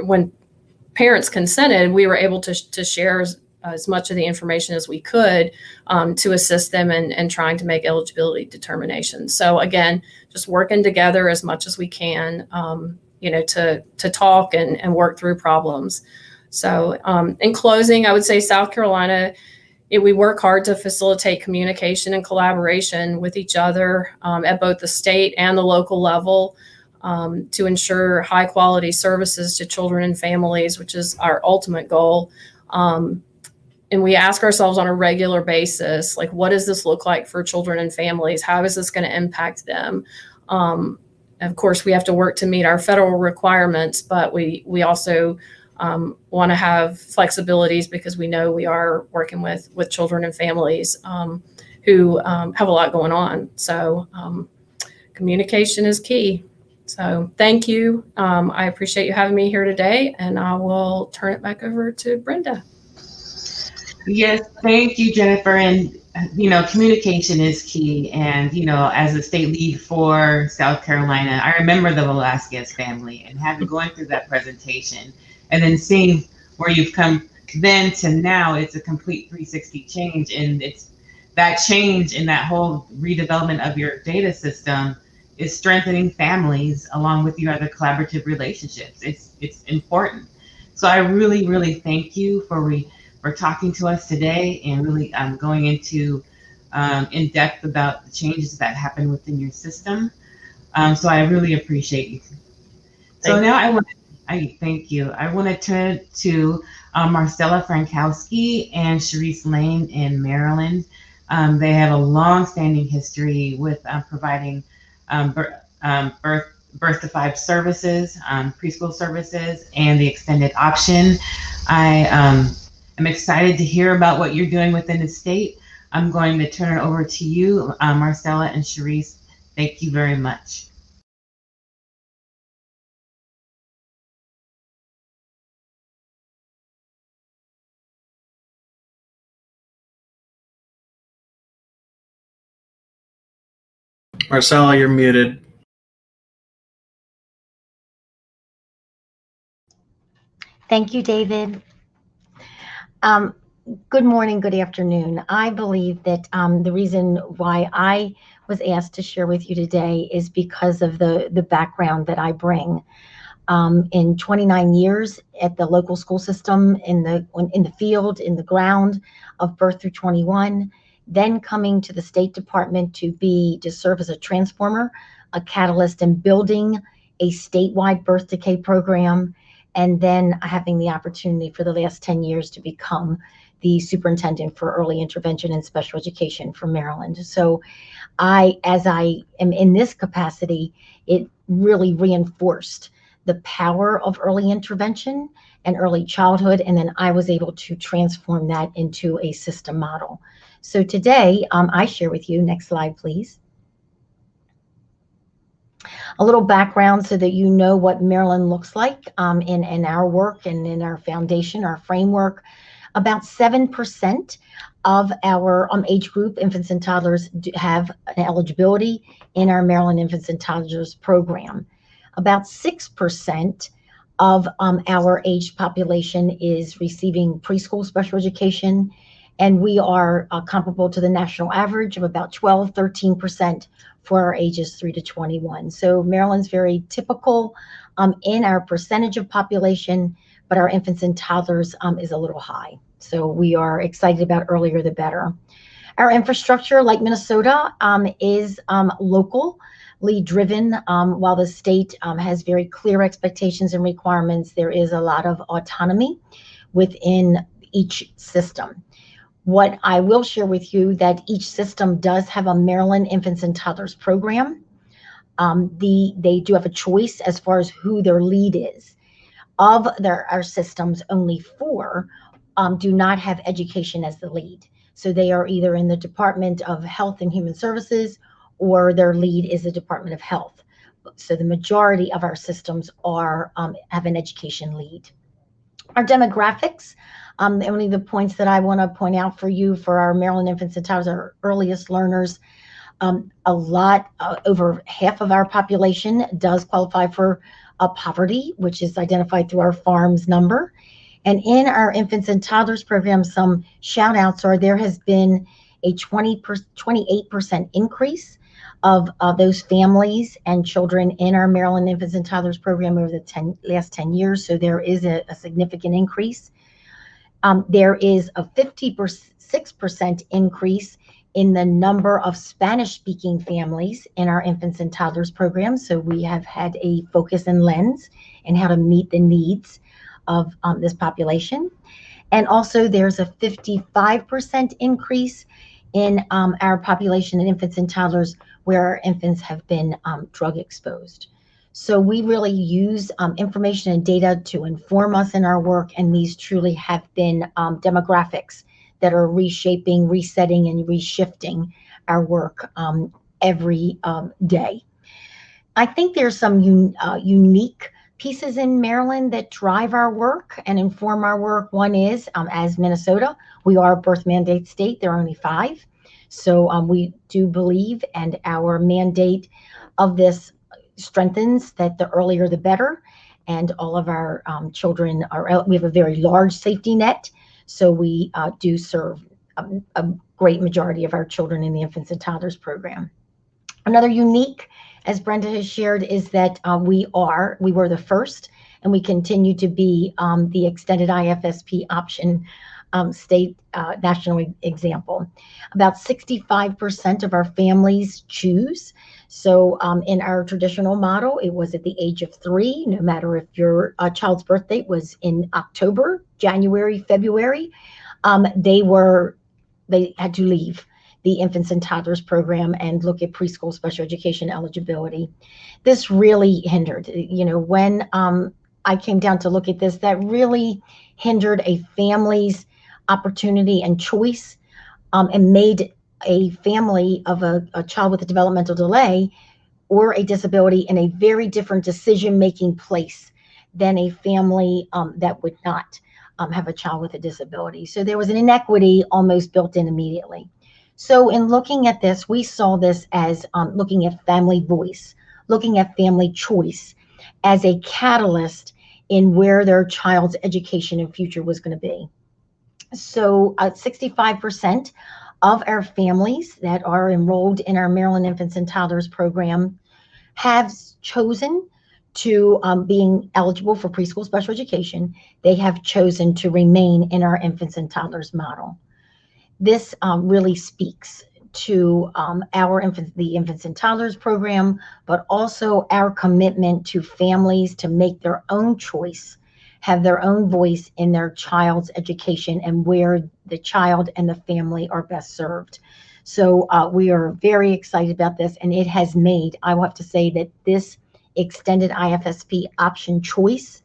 [SPEAKER 5] when parents consented, we were able to share as much of the information as we could to assist them in trying to make eligibility determinations. So again, just working together as much as we can, to talk and work through problems. So in closing, I would say South Carolina, we work hard to facilitate communication and collaboration with each other at both the state and the local level to ensure high quality services to children and families, which is our ultimate goal. And we ask ourselves on a regular basis, like, what does this look like for children and families? How is this going to impact them? Of course, we have to work to meet our federal requirements, but we also want to have flexibilities because we know we are working with children and families. who have a lot going on. So communication is key. So thank you. I appreciate you having me here today, and I will turn it back over to Brenda.
[SPEAKER 1] Yes, thank you, Jennifer. And, communication is key. And, as a state lead for South Carolina, I remember the Velasquez family and going through that presentation and then seeing where you've come then to now. It's a complete 360 change. And it's that change in that whole redevelopment of your data system is strengthening families along with your other collaborative relationships. It's important. So I really, really thank you for talking to us today and really going into in depth about the changes that happen within your system. So I really appreciate you. So now I thank you. I want to turn to Marcella Frankowski and Sharice Lane in Maryland. They have a long-standing history with providing birth to 5 services, preschool services, and the extended option. I'm excited to hear about what you're doing within the state. I'm going to turn it over to you, Marcella and Sharice. Thank you very much.
[SPEAKER 6] Marcella, you're muted.
[SPEAKER 7] Thank you, David. Good morning, good afternoon. I believe that the reason why I was asked to share with you today is because of the background that I bring. In 29 years at the local school system, in the field, in the ground of birth through 21, then coming to the State Department to serve as a transformer, a catalyst in building a statewide birth decay program, and then having the opportunity for the last 10 years to become the superintendent for early intervention and special education for Maryland. So as I am in this capacity, it really reinforced the power of early intervention and early childhood, and then I was able to transform that into a system model. So today, I share with you, next slide, please, a little background so that you know what Maryland looks like in our work and in our foundation, our framework. About 7% of our age group, infants and toddlers, have an eligibility in our Maryland Infants and Toddlers program. About 6% of our aged population is receiving preschool special education, and we are comparable to the national average of about 12-13% for our ages 3 to 21. So Maryland's very typical in our percentage of population, but our infants and toddlers is a little high. So we are excited about earlier the better. Our infrastructure, like MniSota, is locally driven. While the state has very clear expectations and requirements, there is a lot of autonomy within each system. What I will share with you that each system does have a Maryland Infants and Toddlers program. They do have a choice as far as who their lead is. Of our systems, only 4 do not have education as the lead. So they are either in the Department of Health and Human Services, or their lead is the Department of Health. So the majority of our systems have an education lead. Our demographics, only the points that I want to point out for you for our Maryland infants and toddlers, our earliest learners, over half of our population does qualify for poverty, which is identified through our FARMS number. And in our infants and toddlers program, some shout outs are there has been a 28% increase of those families and children in our Maryland infants and toddlers program over the last 10 years. So there is a significant increase. There is a 56% increase in the number of Spanish-speaking families in our infants and toddlers program. So we have had a focus and lens in how to meet the needs of this population. And also there's a 55% increase in our population in infants and toddlers where our infants have been drug exposed. So we really use information and data to inform us in our work, and these truly have been demographics that are reshaping, resetting, and reshifting our work every day. I think there's some unique pieces in Maryland that drive our work and inform our work. One is, as MniSota, we are a birth mandate state. There are only 5. So we do believe, and our mandate of this strengthens that the earlier the better. And all of our children we have a very large safety net. So we do serve a great majority of our children in the infants and toddlers program. Another unique, as Brenda has shared, is that we were the first, and we continue to be the extended IFSP option state national example. About 65% of our families choose. So in our traditional model, it was at the age of 3, no matter if your child's birth date was in October, January, February, they had to leave the infants and toddlers program and look at preschool special education eligibility. This really hindered, when I came down to look at this, that really hindered a family's opportunity and choice, and made a family of a child with a developmental delay or a disability in a very different decision-making place than a family that would not have a child with a disability. So there was an inequity almost built in immediately. So in looking at this, we saw this as looking at family voice, looking at family choice as a catalyst in where their child's education and future was going to be. So 65% of our families that are enrolled in our Maryland Infants and Toddlers program have chosen to being eligible for preschool special education. They have chosen to remain in our infants and toddlers model. This really speaks to the infants and toddlers program, but also our commitment to families to make their own choice, have their own voice in their child's education and where the child and the family are best served. So we are very excited about this, and it has made, I will have to say that this extended IFSP option choice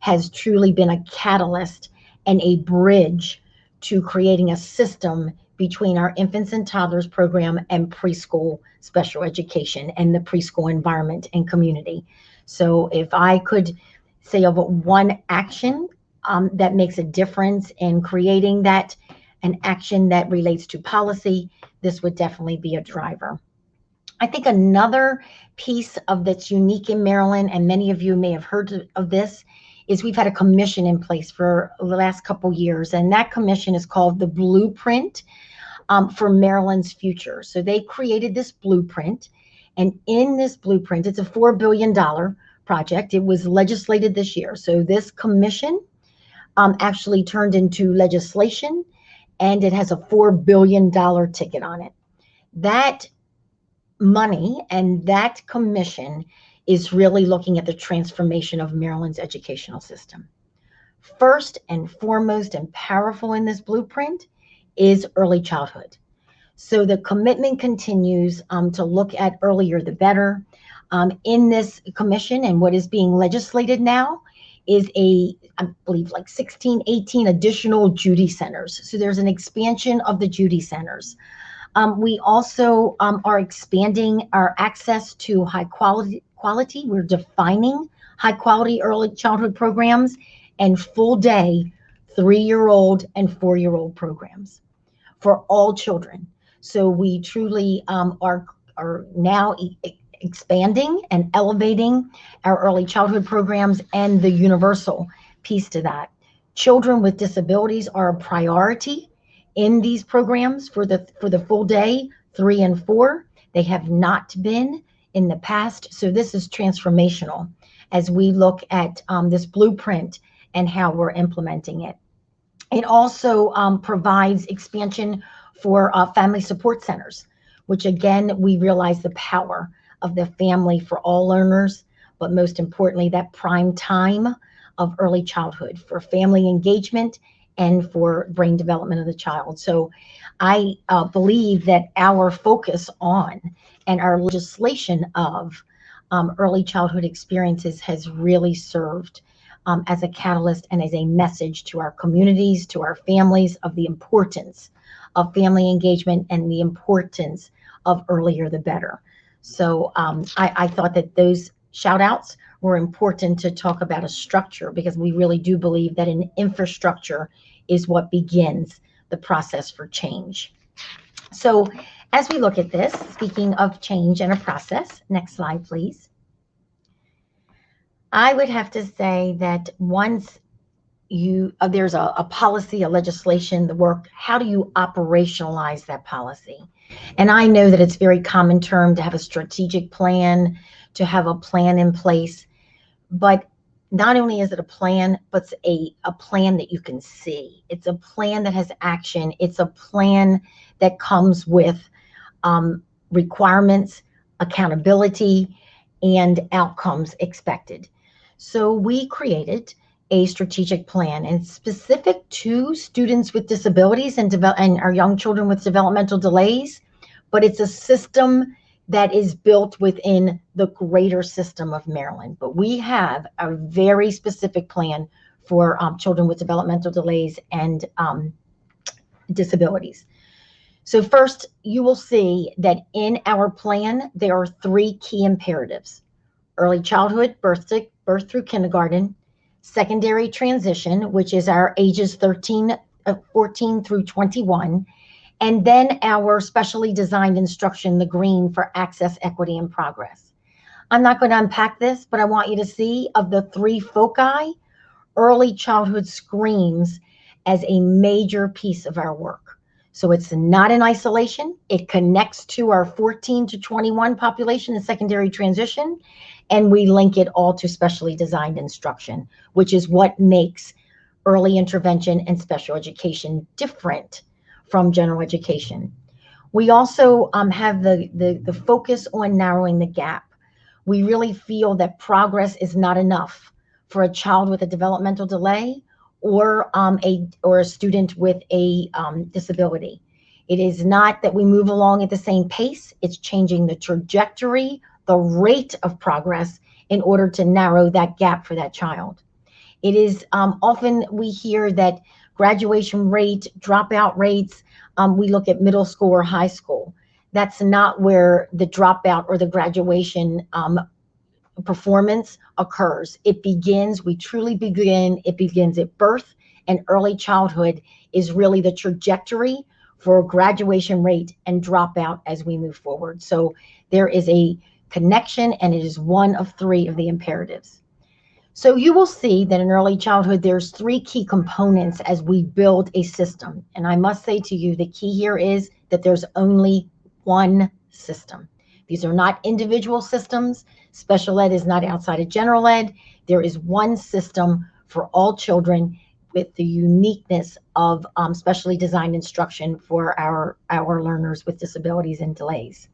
[SPEAKER 7] has truly been a catalyst and a bridge to creating a system between our infants and toddlers program and preschool special education and the preschool environment and community. So if I could say of one action that makes a difference in creating that, an action that relates to policy, this would definitely be a driver. I think another piece of that's unique in Maryland, and many of you may have heard of this, is we've had a commission in place for the last couple years, and that commission is called the Blueprint for Maryland's Future. So they created this blueprint, and in this blueprint, it's a $4 billion project. It was legislated this year. So this commission actually turned into legislation, and it has a $4 billion ticket on it. That money and that commission is really looking at the transformation of Maryland's educational system. First and foremost and powerful in this blueprint is early childhood. So the commitment continues to look at earlier the better. In this commission, and what is being legislated now is I believe like 16, 18 additional Judy centers. So there's an expansion of the Judy centers. We also are expanding our access to high quality. We're defining high quality early childhood programs and full day 3-year-old and 4-year-old programs for all children. So we truly are now expanding and elevating our early childhood programs and the universal piece to that. Children with disabilities are a priority in these programs for the full day 3 and 4. They have not been in the past. So this is transformational as we look at this blueprint and how we're implementing it. It also provides expansion for family support centers, which again, we realize the power of the family for all learners, but most importantly, that prime time of early childhood for family engagement and for brain development of the child. So I believe that our focus on and our legislation of early childhood experiences has really served as a catalyst and as a message to our communities, to our families, of the importance of family engagement and the importance of earlier the better. So I thought that those shout outs were important to talk about a structure, because we really do believe that an infrastructure is what begins the process for change. So as we look at this, speaking of change and a process, next slide, please. I would have to say that once there's a policy, a legislation, the work, how do you operationalize that policy? And I know that it's very common term to have a strategic plan, to have a plan in place, but not only is it a plan, but it's a plan that you can see. It's a plan that has action. It's a plan that comes with requirements, accountability, and outcomes expected. So we created a strategic plan, and it's specific to students with disabilities and our young children with developmental delays, but it's a system that is built within the greater system of Maryland. But we have a very specific plan for children with developmental delays and disabilities. So first, you will see that in our plan, there are 3 key imperatives: early childhood, birth through kindergarten; secondary transition, which is our ages 14 through 21, and then our specially designed instruction, the green, for access, equity, and progress. I'm not going to unpack this, but I want you to see, of the 3 foci, early childhood screams as a major piece of our work. So it's not in isolation. It connects to our 14 to 21 population in secondary transition, and we link it all to specially designed instruction, which is what makes early intervention and special education different from general education. We also have the focus on narrowing the gap. We really feel that progress is not enough for a child with a developmental delay or a student with a disability. It is not that we move along at the same pace. It's changing the trajectory, the rate of progress, in order to narrow that gap for that child. It is often we hear that graduation rate, dropout rates, we look at middle school or high school. That's not where the dropout or the graduation performance occurs. It begins at birth, and early childhood is really the trajectory for graduation rate and dropout as we move forward. So there is a connection, and it is one of 3 of the imperatives. So you will see that in early childhood, there's 3 key components as we build a system. And I must say to you, the key here is that there's only one system. These are not individual systems. Special ed is not outside of general ed. There is one system for all children, with the uniqueness of specially designed instruction for our learners with disabilities and delays.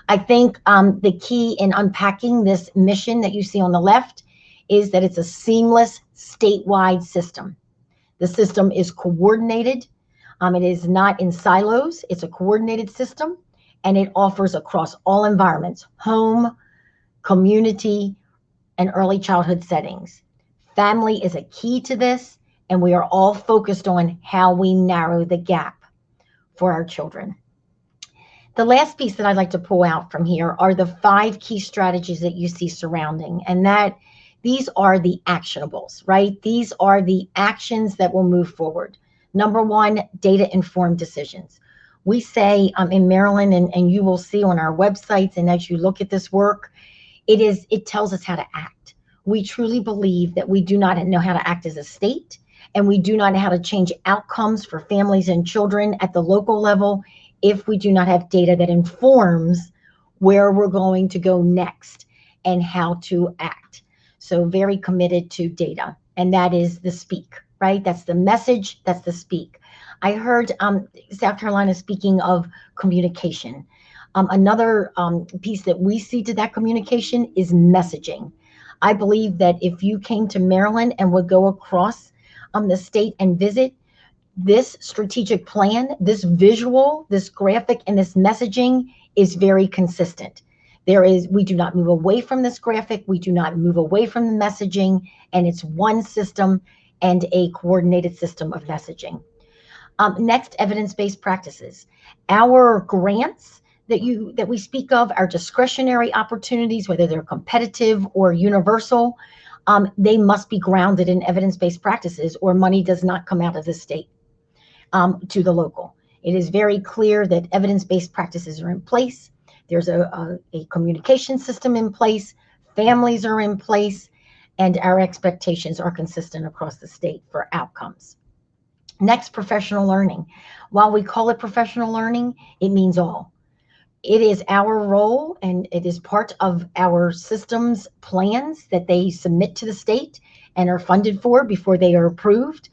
[SPEAKER 7] I think the key in unpacking this mission that you see on the left is that it's a seamless statewide system. The system is coordinated. It is not in silos. It's a coordinated system, and it offers across all environments: home, community, and early childhood settings. Family is a key to this, and we are all focused on how we narrow the gap for our children. The last piece that I'd like to pull out from here are the 5 key strategies that you see surrounding, and that these are the actionables, right? These are the actions that will move forward. Number 1, data-informed decisions. We say in Maryland, and you will see on our websites, and as you look at this work, it tells us how to act. We truly believe that we do not know how to act as a state, and we do not know how to change outcomes for families and children at the local level if we do not have data that informs where we're going to go next and how to act. So very committed to data, and that is the speak, right? That's the message, that's the speak. I heard South Carolina speaking of communication. Another piece that we see to that communication is messaging. I believe that if you came to Maryland and would go across the state and visit, this strategic plan, this visual, this graphic, and this messaging is very consistent, We do not move away from this graphic. We do not move away from the messaging, and it's one system and a coordinated system of messaging. Next, evidence-based practices. Our grants that we speak of, our discretionary opportunities, whether they're competitive or universal, they must be grounded in evidence-based practices, or money does not come out of the state to the local. It is very clear that evidence-based practices are in place. There's a communication system in place. Families are in place, and our expectations are consistent across the state for outcomes. Next, professional learning. While we call it professional learning, it means all. It is our role, and it is part of our systems plans that they submit to the state and are funded for before they are approved,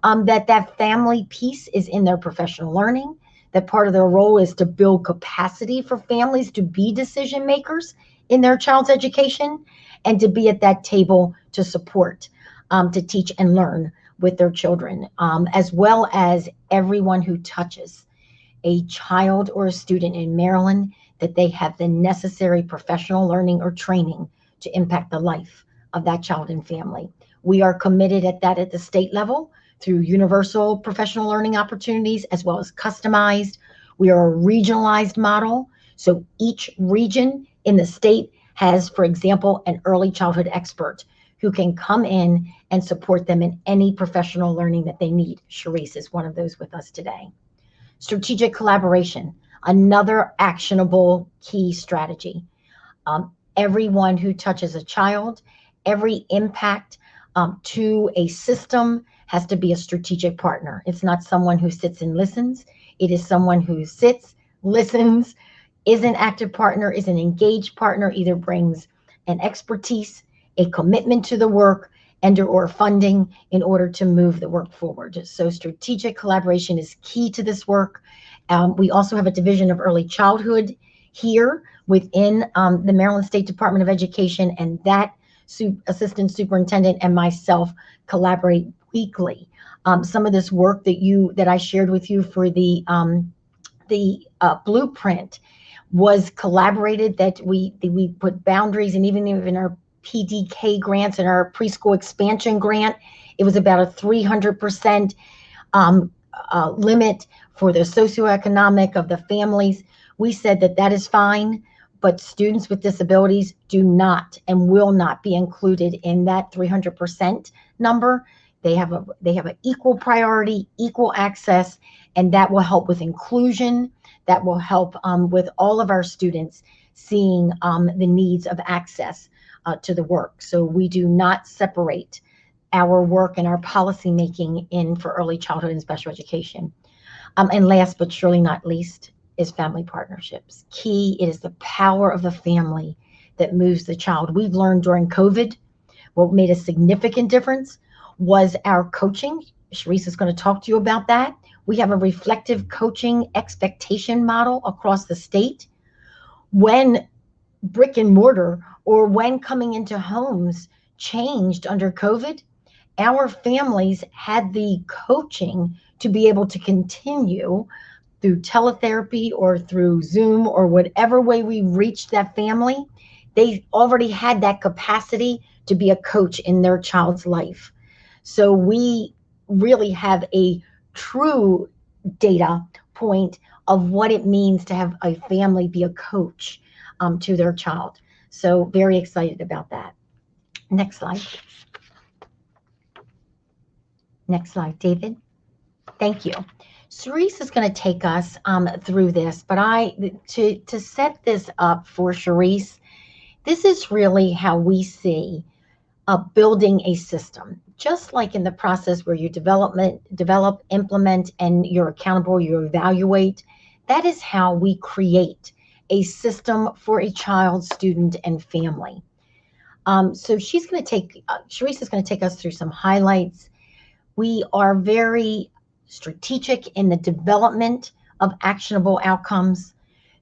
[SPEAKER 7] that family piece is in their professional learning, that part of their role is to build capacity for families to be decision makers in their child's education, and to be at that table to support, to teach and learn with their children, as well as everyone who touches a child or a student in Maryland, that they have the necessary professional learning or training to impact the life of that child and family. We are committed at the state level through universal professional learning opportunities, as well as customized. We are a regionalized model. So each region in the state has, for example, an early childhood expert who can come in and support them in any professional learning that they need. Sharice is one of those with us today. Strategic collaboration, another actionable key strategy. Everyone who touches a child, every impact to a system has to be a strategic partner. It's not someone who sits and listens. It is someone who sits, listens, is an active partner, is an engaged partner, either brings an expertise, a commitment to the work, and/or funding in order to move the work forward. So strategic collaboration is key to this work. We also have a division of early childhood here within the Maryland State Department of Education, and that assistant superintendent and myself collaborate weekly. Some of this work that I shared with you for the blueprint was collaborated, that we put boundaries, and even in our PDK grants and our preschool expansion grant, it was about a 300% limit for the socioeconomic of the families. We said that is fine, but students with disabilities do not and will not be included in that 300% number. They have an equal priority, equal access, and that will help with inclusion. That will help with all of our students seeing the needs of access to the work. So we do not separate our work and our policy making in for early childhood and special education. And last but surely not least is family partnerships. Key, it is the power of the family that moves the child. We've learned during COVID, what made a significant difference was our coaching. Sharice is going to talk to you about that. We have a reflective coaching expectation model across the state. When brick and mortar or when coming into homes changed under COVID, our families had the coaching to be able to continue through teletherapy or through Zoom or whatever way we reached that family. They already had that capacity to be a coach in their child's life. So we really have a true data point of what it means to have a family be a coach to their child. So very excited about that. Next slide. Next slide, David. Thank you. Sharice is going to take us through this, but to set this up for Sharice, this is really how we see building a system. Just like in the process where you develop, implement, and you're accountable, you evaluate, that is how we create a system for a child, student, and family. So Sharice is going to take us through some highlights. We are very strategic in the development of actionable outcomes,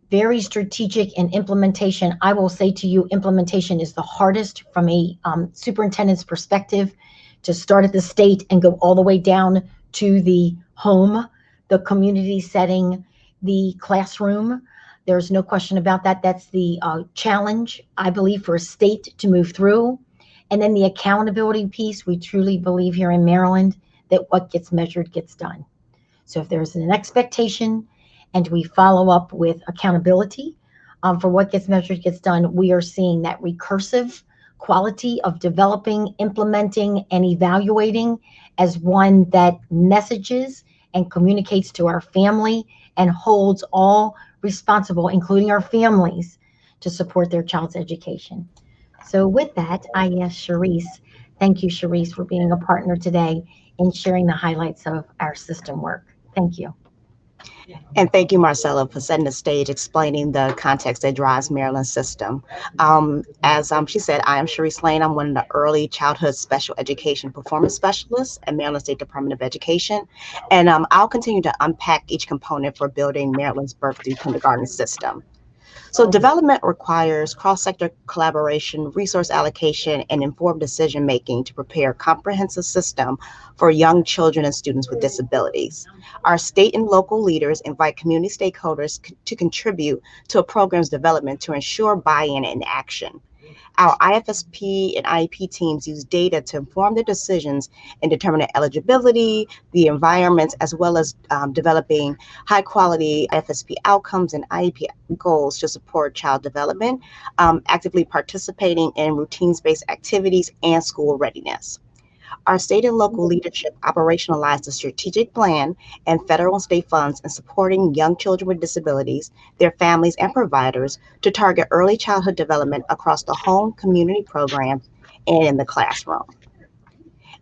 [SPEAKER 7] very strategic in implementation. I will say to you, implementation is the hardest from a superintendent's perspective, to start at the state and go all the way down to the home, the community setting, the classroom. There's no question about that. That's the challenge, I believe, for a state to move through. And then the accountability piece, we truly believe here in Maryland that what gets measured gets done. So if there's an expectation and we follow up with accountability for what gets measured gets done, we are seeing that recursive quality of developing, implementing, and evaluating as one that messages and communicates to our family and holds all responsible, including our families, to support their child's education. So with that, I ask Cherise. Thank you, Cherise, for being a partner today in sharing the highlights of our system work. Thank you.
[SPEAKER 6] And thank you, Marcella, for setting the stage, explaining the context that drives Maryland's system. As she said, I am Cherise Lane. I'm one of the early childhood special education performance specialists at Maryland State Department of Education. And I'll continue to unpack each component for building Maryland's birth through kindergarten system. So development requires cross-sector collaboration, resource allocation, and informed decision-making to prepare a comprehensive system for young children and students with disabilities. Our state and local leaders invite community stakeholders to contribute to a program's development to ensure buy-in and action. Our IFSP and IEP teams use data to inform their decisions in determining eligibility, the environments, as well as developing high quality IFSP outcomes and IEP goals to support child development, actively participating in routines-based activities and school readiness. Our state and local leadership operationalized a strategic plan and federal and state funds in supporting young children with disabilities, their families, and providers to target early childhood development across the home, community programs, and in the classroom.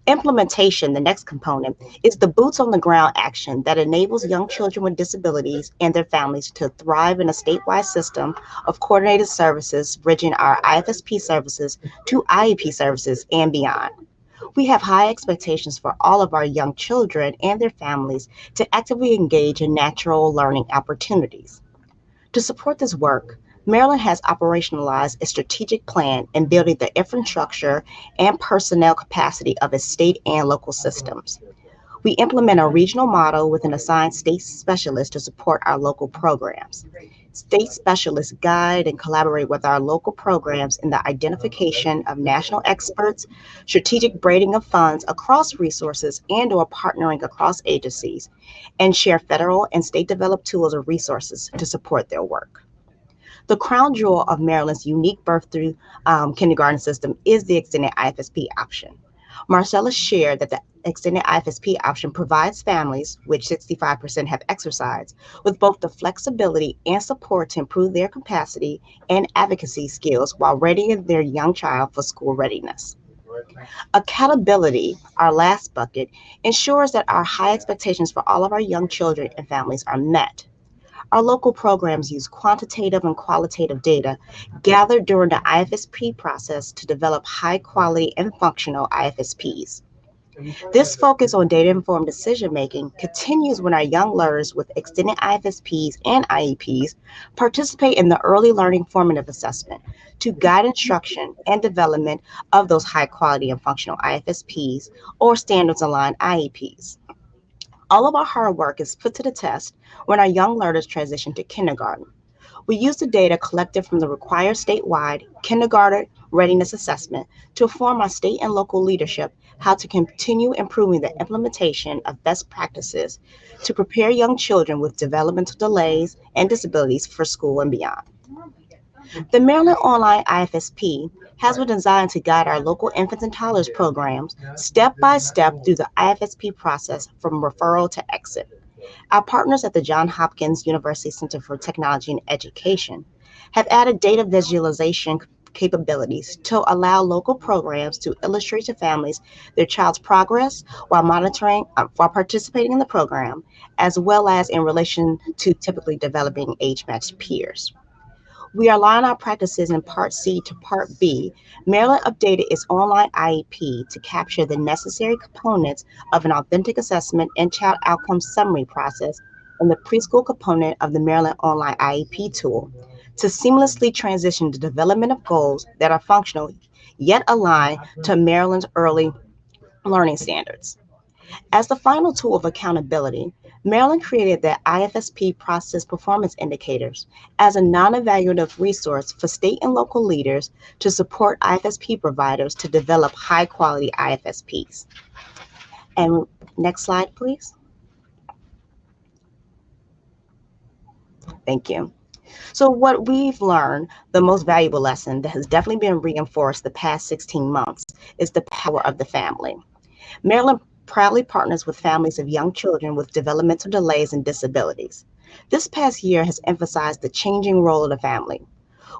[SPEAKER 6] Implementation, the next component, is the boots on the ground action that enables young children with disabilities and their families to thrive in a statewide system of coordinated services, bridging our IFSP services to IEP services and beyond. We have high expectations for all of our young children and their families to actively engage in natural learning opportunities. To support this work, Maryland has operationalized a strategic plan in building the infrastructure and personnel capacity of its state and local systems. We implement a regional model with an assigned state specialist to support our local programs. State specialists guide and collaborate with our local programs in the identification of national experts, strategic braiding of funds across resources and/or partnering across agencies, and share federal and state developed tools and resources to support their work. The crown jewel of Maryland's unique birth through kindergarten system is the extended IFSP option. Marcella shared that the extended IFSP option provides families, which 65% have exercised, with both the flexibility and support to improve their capacity and advocacy skills while readying their young child for school readiness. Accountability, our last bucket, ensures that our high expectations for all of our young children and families are met. Our local programs use quantitative and qualitative data gathered during the IFSP process to develop high quality and functional IFSPs. This focus on data-informed decision-making continues when our young learners with extended IFSPs and IEPs participate in the early learning formative assessment to guide instruction and development of those high-quality and functional IFSPs or standards-aligned IEPs. All of our hard work is put to the test when our young learners transition to kindergarten. We use the data collected from the required statewide kindergarten readiness assessment to inform our state and local leadership how to continue improving the implementation of best practices to prepare young children with developmental delays and disabilities for school and beyond. The Maryland Online IFSP has been designed to guide our local infants and toddlers programs step by step through the IFSP process from referral to exit. Our partners at the Johns Hopkins University Center for Technology and Education have added data visualization capabilities to allow local programs to illustrate to families their child's progress while participating in the program, as well as in relation to typically developing age-matched peers. We align our practices in Part C to Part B. Maryland updated its online IEP to capture the necessary components of an authentic assessment and child outcome summary process in the preschool component of the Maryland online IEP tool to seamlessly transition the development of goals that are functional yet aligned to Maryland's early learning standards. As the final tool of accountability, Maryland created the IFSP Process Performance Indicators as a non-evaluative resource for state and local leaders to support IFSP providers to develop high-quality IFSPs. And next slide, please. Thank you. So what we've learned, the most valuable lesson that has definitely been reinforced the past 16 months, is the power of the family. Maryland proudly partners with families of young children with developmental delays and disabilities. This past year has emphasized the changing role of the family.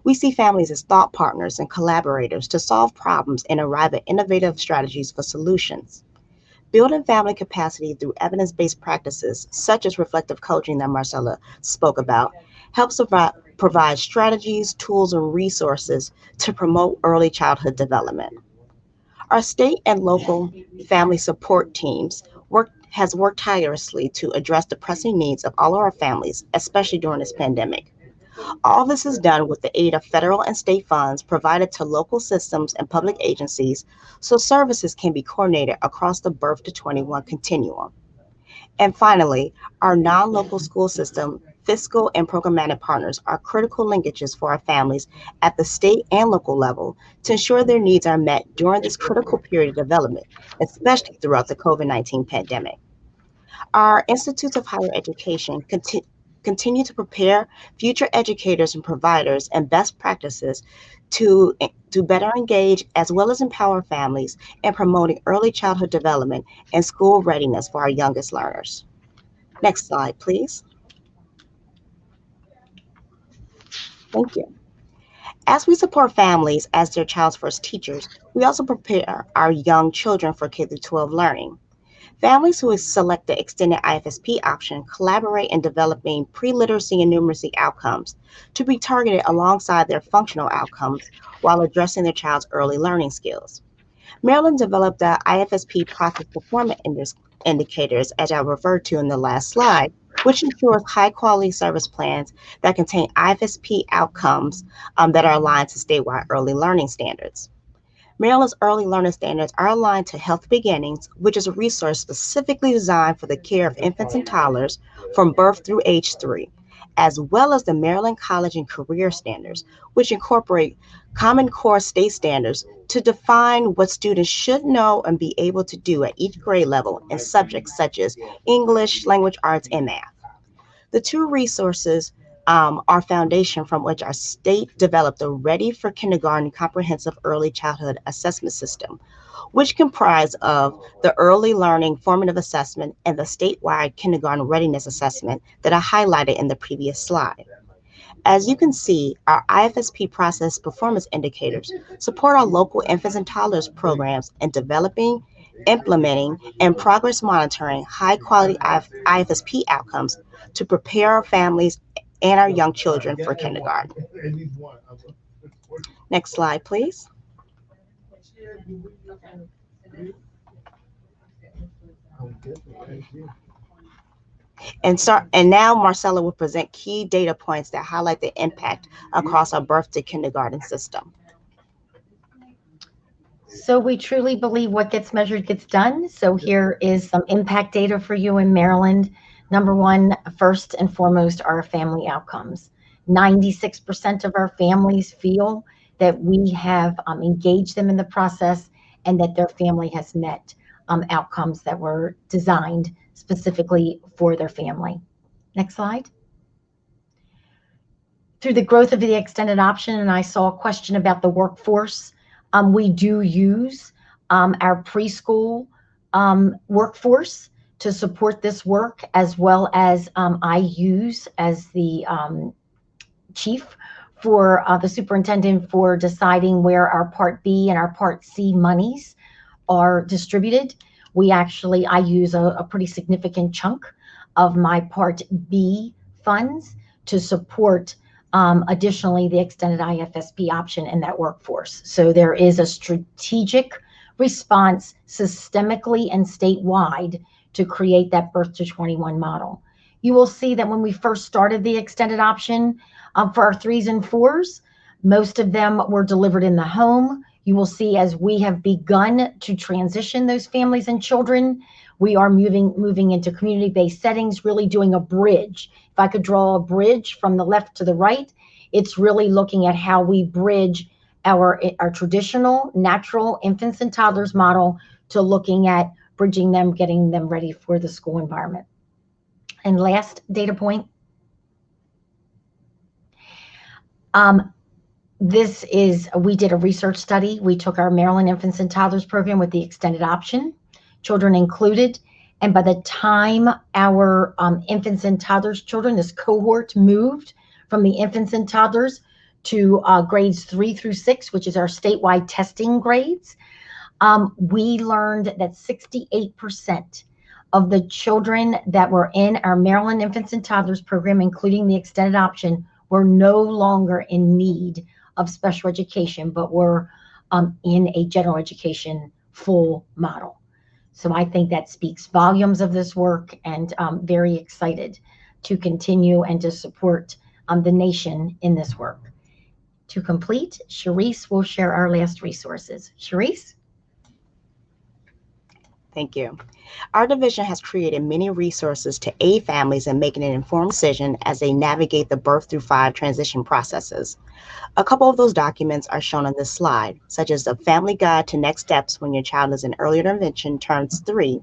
[SPEAKER 6] We see families as thought partners and collaborators to solve problems and arrive at innovative strategies for solutions. Building family capacity through evidence-based practices, such as reflective coaching that Marcella spoke about, helps provide strategies, tools, and resources to promote early childhood development. Our state and local family support teams has worked tirelessly to address the pressing needs of all of our families, especially during this pandemic. All this is done with the aid of federal and state funds provided to local systems and public agencies so services can be coordinated across the birth to 21 continuum. And finally, our non-local school system, fiscal and programmatic partners are critical linkages for our families at the state and local level to ensure their needs are met during this critical period of development, especially throughout the COVID-19 pandemic. Our institutes of higher education continue to prepare future educators and providers and best practices to better engage as well as empower families in promoting early childhood development and school readiness for our youngest learners. Next slide, please. Thank you. As we support families as their child's first teachers, we also prepare our young children for K-12 learning. Families who select the extended IFSP option collaborate in developing pre-literacy and numeracy outcomes to be targeted alongside their functional outcomes while addressing their child's early learning skills. Maryland developed the IFSP Process Performance Indicators, as I referred to in the last slide, which ensures high-quality service plans that contain IFSP outcomes that are aligned to statewide early learning standards. Maryland's early learning standards are aligned to Health Beginnings, which is a resource specifically designed for the care of infants and toddlers from birth through age 3, as well as the Maryland College and Career Standards, which incorporate Common Core state standards to define what students should know and be able to do at each grade level in subjects such as English, language arts, and math. The two resources are foundation from which our state developed the Ready for Kindergarten Comprehensive Early Childhood Assessment System, which comprise of the Early Learning Formative Assessment and the Statewide Kindergarten Readiness Assessment that I highlighted in the previous slide. As you can see, our IFSP Process Performance Indicators support our local infants and toddlers programs in developing, implementing, and progress monitoring high-quality IFSP outcomes to prepare our families and our young children for kindergarten. Next slide, please. And now Marcella will present key data points that highlight the impact across our birth to kindergarten system.
[SPEAKER 7] So we truly believe what gets measured gets done. So here is some impact data for you in Maryland. Number one, first and foremost, are family outcomes. 96% of our families feel that we have engaged them in the process and that their family has met outcomes that were designed specifically for their family. Next slide. Through the growth of the extended option, and I saw a question about the workforce, we do use our preschool workforce to support this work, as well as I use as the chief for the superintendent for deciding where our Part B and our Part C monies are distributed. I use a pretty significant chunk of my Part B funds to support additionally the extended IFSP option in that workforce. So there is a strategic response systemically and statewide to create that birth to 21 model. You will see that when we first started the extended option for our 3s and 4s, most of them were delivered in the home. You will see as we have begun to transition those families and children, We are moving into community-based settings, really doing a bridge. If I could draw a bridge from the left to the right, it's really looking at how we bridge our traditional natural infants and toddlers model to looking at bridging them, getting them ready for the school environment. And last data point. We did a research study. We took our Maryland Infants and Toddlers program with the extended option, children included. And by the time our infants and toddlers children, this cohort moved from the infants and toddlers to grades 3 through 6, which is our statewide testing grades, we learned that 68% of the children that were in our Maryland Infants and Toddlers program, including the extended option, were no longer in need of special education, but were in a general education full model. So I think that speaks volumes of this work, and I'm very excited to continue and to support the nation in this work. To complete, Sharice will share our last resources. Sharice?
[SPEAKER 6] Thank you. Our division has created many resources to aid families in making an informed decision as they navigate the birth through 5 transition processes. A couple of those documents are shown on this slide, such as the Family Guide to Next Steps when your child is in early intervention turns 3,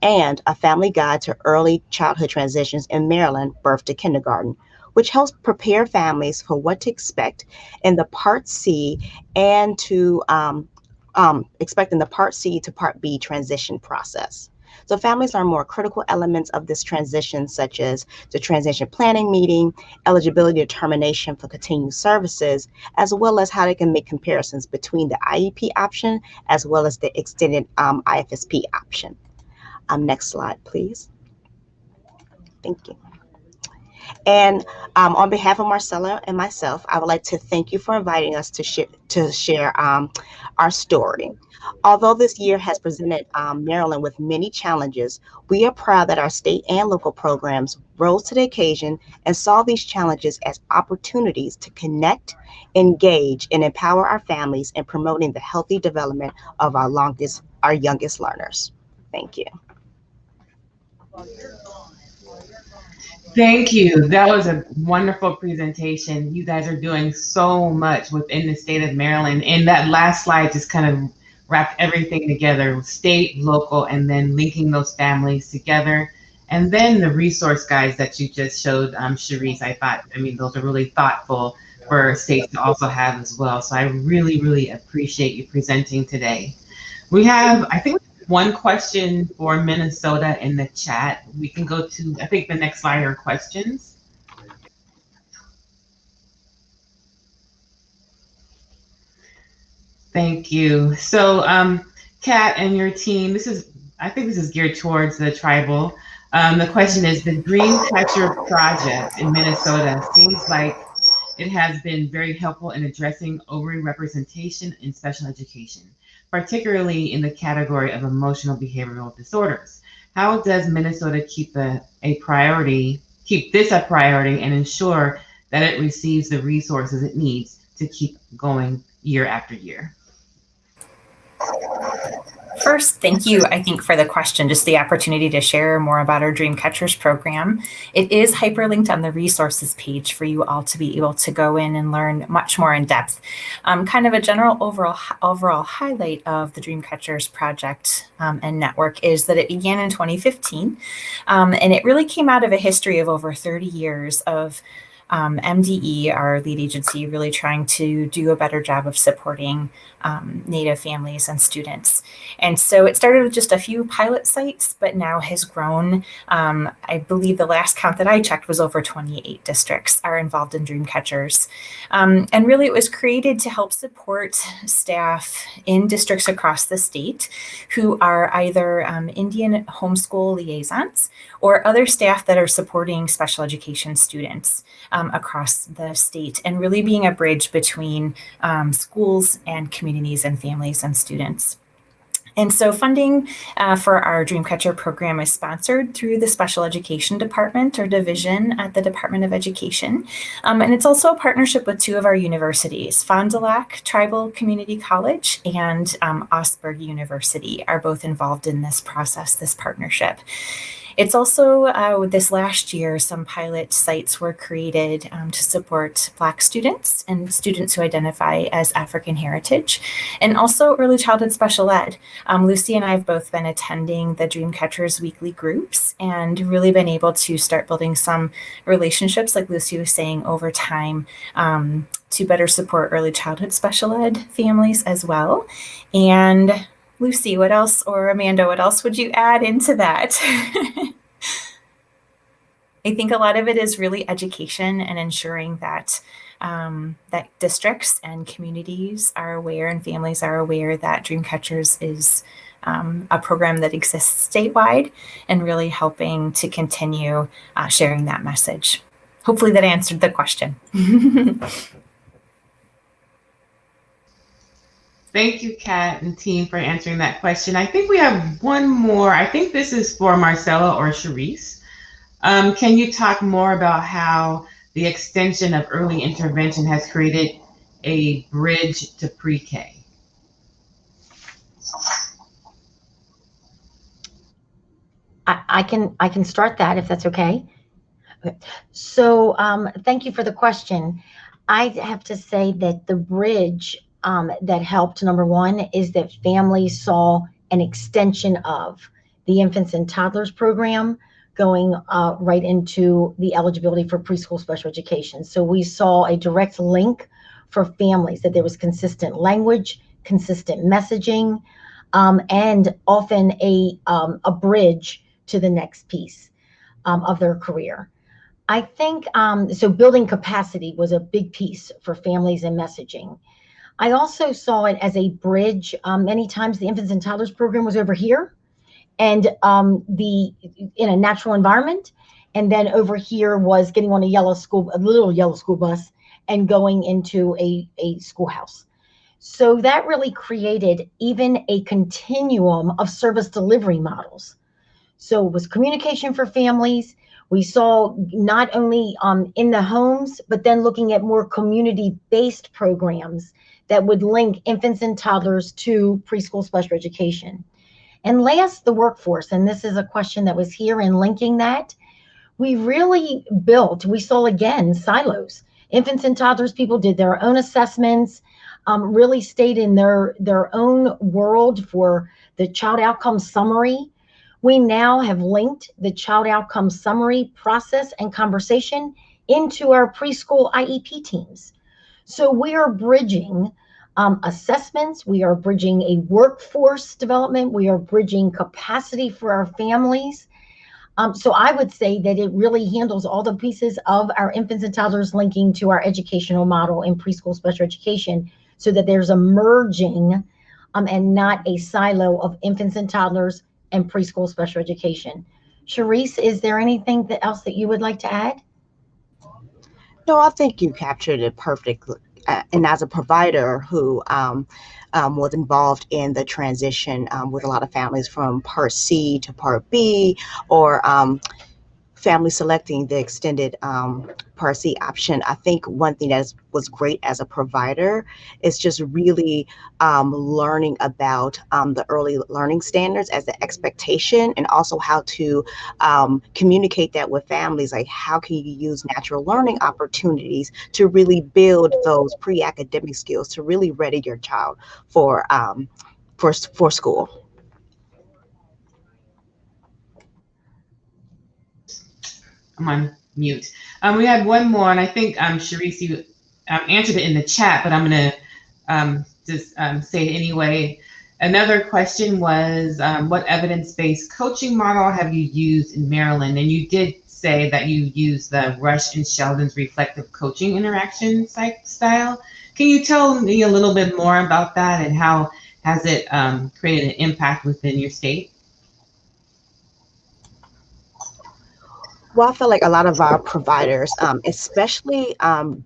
[SPEAKER 6] and a Family Guide to Early Childhood Transitions in Maryland, Birth to Kindergarten, which helps prepare families for what to expect in the Part C and to expecting the Part C to Part B transition process. So families learn more critical elements of this transition, such as the transition planning meeting, eligibility determination for continued services, as well as how they can make comparisons between the IEP option as well as the extended IFSP option. Next slide, please. Thank you. And on behalf of Marcella and myself, I would like to thank you for inviting us to share our story. Although this year has presented Maryland with many challenges, we are proud that our state and local programs rose to the occasion and saw these challenges as opportunities to connect, engage, and empower our families in promoting the healthy development of our youngest learners. Thank you.
[SPEAKER 1] Thank you. That was a wonderful presentation. You guys are doing so much within the state of Maryland. And that last slide just kind of wrapped everything together, state, local, and then linking those families together. And then the resource guides that you just showed, Sharice, I mean, those are really thoughtful for states to also have as well. So I really, really appreciate you presenting today. We have, I think, one question for MniSota in the chat. We can go to, I think the next slide are questions. Thank you. So Kat and your team, I think this is geared towards the tribal. The question is, the Dreamcatcher project in MniSota seems like it has been very helpful in addressing overrepresentation in special education, particularly in the category of emotional behavioral disorders. How does MniSota keep this a priority and ensure that it receives the resources it needs to keep going year after year?
[SPEAKER 2] First, thank you, I think, for the question, just the opportunity to share more about our Dreamcatchers program. It is hyperlinked on the resources page for you all to be able to go in and learn much more in depth. Kind of a general overall highlight of the Dreamcatchers project and network is that it began in 2015, and it really came out of a history of over 30 years of MDE, our lead agency, really trying to do a better job of supporting Native families and students. And so it started with just a few pilot sites, but now has grown. I believe the last count that I checked was over 28 districts are involved in Dreamcatchers. And really it was created to help support staff in districts across the state who are either Indian homeschool liaisons or other staff that are supporting special education students across the state, and really being a bridge between schools and communities and families and students. And so funding for our Dreamcatcher program is sponsored through the Special Education Department or Division at the Department of Education. And it's also a partnership with two of our universities, Fond du Lac Tribal Community College and Augsburg University are both involved in this process, this partnership. It's also, this last year, some pilot sites were created to support Black students and students who identify as African heritage, and also early childhood special ed. Lucy and I have both been attending the Dreamcatchers weekly groups and really been able to start building some relationships, like Lucy was saying, over time to better support early childhood special ed families as well. And Lucy, what else, or Amanda, what else would you add into that? I think a lot of it is really education and ensuring that that districts and communities are aware and families are aware that Dreamcatchers is a program that exists statewide, and really helping to continue sharing that message. Hopefully that answered the question.
[SPEAKER 1] Thank you, Kat and team, for answering that question. I think we have one more. I think this is for Marcella or Sharice. Can you talk more about how the extension of early intervention has created a bridge to pre-K?
[SPEAKER 7] I can start that if that's okay. So thank you for the question. I have to say that the bridge that helped, number one, is that families saw an extension of the infants and toddlers program going right into the eligibility for preschool special education. So we saw a direct link for families, that there was consistent language, consistent messaging, and often a bridge to the next piece of their career. I think, so building capacity was a big piece for families and messaging. I also saw it as a bridge. Many times the infants and toddlers program was over here and in a natural environment. And then over here was getting on a little yellow school bus and going into a schoolhouse. So that really created even a continuum of service delivery models. So it was communication for families. We saw not only in the homes, but then looking at more community-based programs that would link infants and toddlers to preschool special education. And last, the workforce. And this is a question that was here in linking that. We really we saw again, silos. Infants and toddlers people did their own assessments, really stayed in their own world for the child outcome summary. We now have linked the child outcome summary process and conversation into our preschool IEP teams. So we are bridging assessments, we are bridging a workforce development, we are bridging capacity for our families. So I would say that it really handles all the pieces of our infants and toddlers linking to our educational model in preschool special education, so that there's a merging and not a silo of infants and toddlers and preschool special education. Sharice, is there anything else that you would like to add?
[SPEAKER 6] No, I think you captured it perfectly. And as a provider who was involved in the transition with a lot of families from Part C to Part B, or families selecting the extended Part C option, I think one thing that was great as a provider is just really learning about the early learning standards as the expectation, and also how to communicate that with families. Like, how can you use natural learning opportunities to really build those pre-academic skills to really ready your child for school.
[SPEAKER 1] I'm on mute. We had one more, and I think Sharice, you answered it in the chat, but I'm going to just say it anyway. Another question was, what evidence-based coaching model have you used in Maryland? And you did say that you use the Rush and Sheldon's reflective coaching interaction style. Can you tell me a little bit more about that, and how has it created an impact within your state?
[SPEAKER 6] Well, I feel like a lot of our providers, especially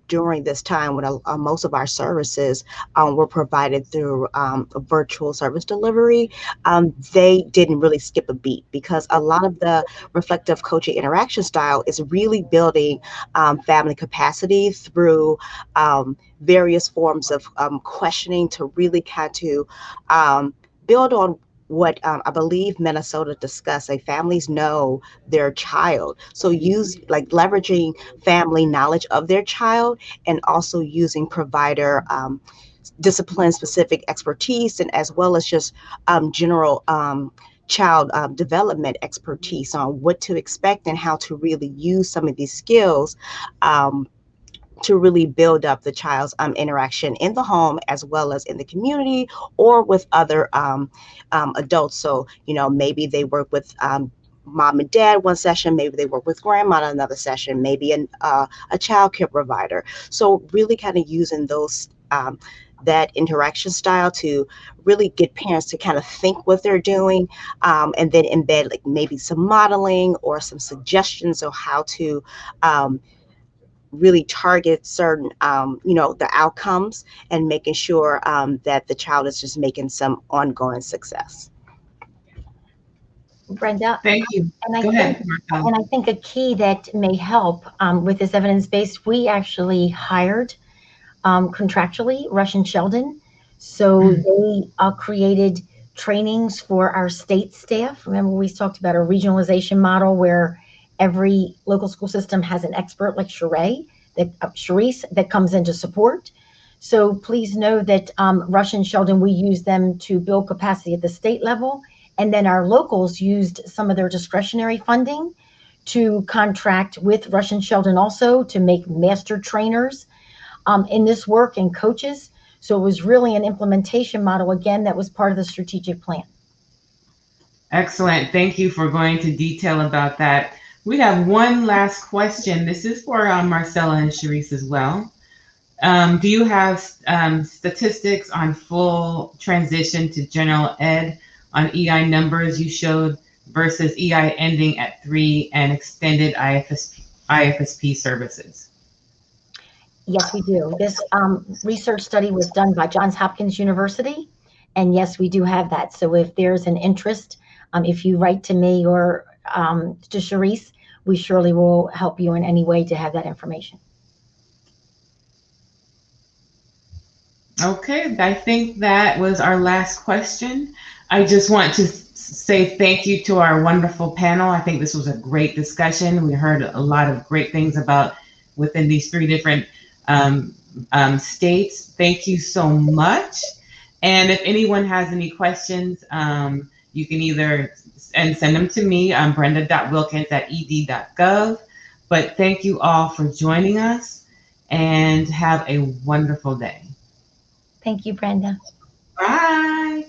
[SPEAKER 6] during this time when most of our services were provided through virtual service delivery, they didn't really skip a beat because a lot of the reflective coaching interaction style is really building family capacity through various forms of questioning to really kind of build on what I believe MniSota discussed, like families know their child. So use like leveraging family knowledge of their child and also using provider discipline specific expertise and as well as just general child development expertise on what to expect and how to really use some of these skills to really build up the child's interaction in the home as well as in the community or with other adults. So, you know, maybe they work with mom and dad one session, maybe they work with grandma another session, maybe a child care provider. So really kind of using those that interaction style to really get parents to kind of think what they're doing and then embed like maybe some modeling or some suggestions of how to really target certain, you know, the outcomes and making sure that the child is just making some ongoing success.
[SPEAKER 7] Brenda.
[SPEAKER 1] Thank you.
[SPEAKER 7] And
[SPEAKER 1] Go ahead, Marcella.
[SPEAKER 7] and I think a key that may help with this evidence-based, we actually hired contractually Rush and Sheldon. So they created trainings for our state staff. Remember, we talked about a regionalization model where every local school system has an expert like Charisse that comes in to support. So please know that Rush and Sheldon, we use them to build capacity at the state level. And then our locals used some of their discretionary funding to contract with Rush and Sheldon also to make master trainers in this work and coaches. So it was really an implementation model, again, that was part of the strategic plan.
[SPEAKER 1] Excellent. Thank you for going into detail about that. We have one last question. This is for Marcella and Charisse as well. Do you have statistics on full transition to general ed on EI numbers you showed versus EI ending at 3 and extended IFSP services?
[SPEAKER 7] Yes, we do. This research study was done by Johns Hopkins University. And yes, we do have that. So if there's an interest, if you write to me or to Charisse, we surely will help you in any way to have that information.
[SPEAKER 1] Okay, I think that was our last question. I just want to say thank you to our wonderful panel. I think this was a great discussion. We heard a lot of great things about within these 3 different states. Thank you so much. And if anyone has any questions, you can either send them to me, brenda.wilkins@ed.gov. But thank you all for joining us and have a wonderful day.
[SPEAKER 7] Thank you, Brenda.
[SPEAKER 1] Bye.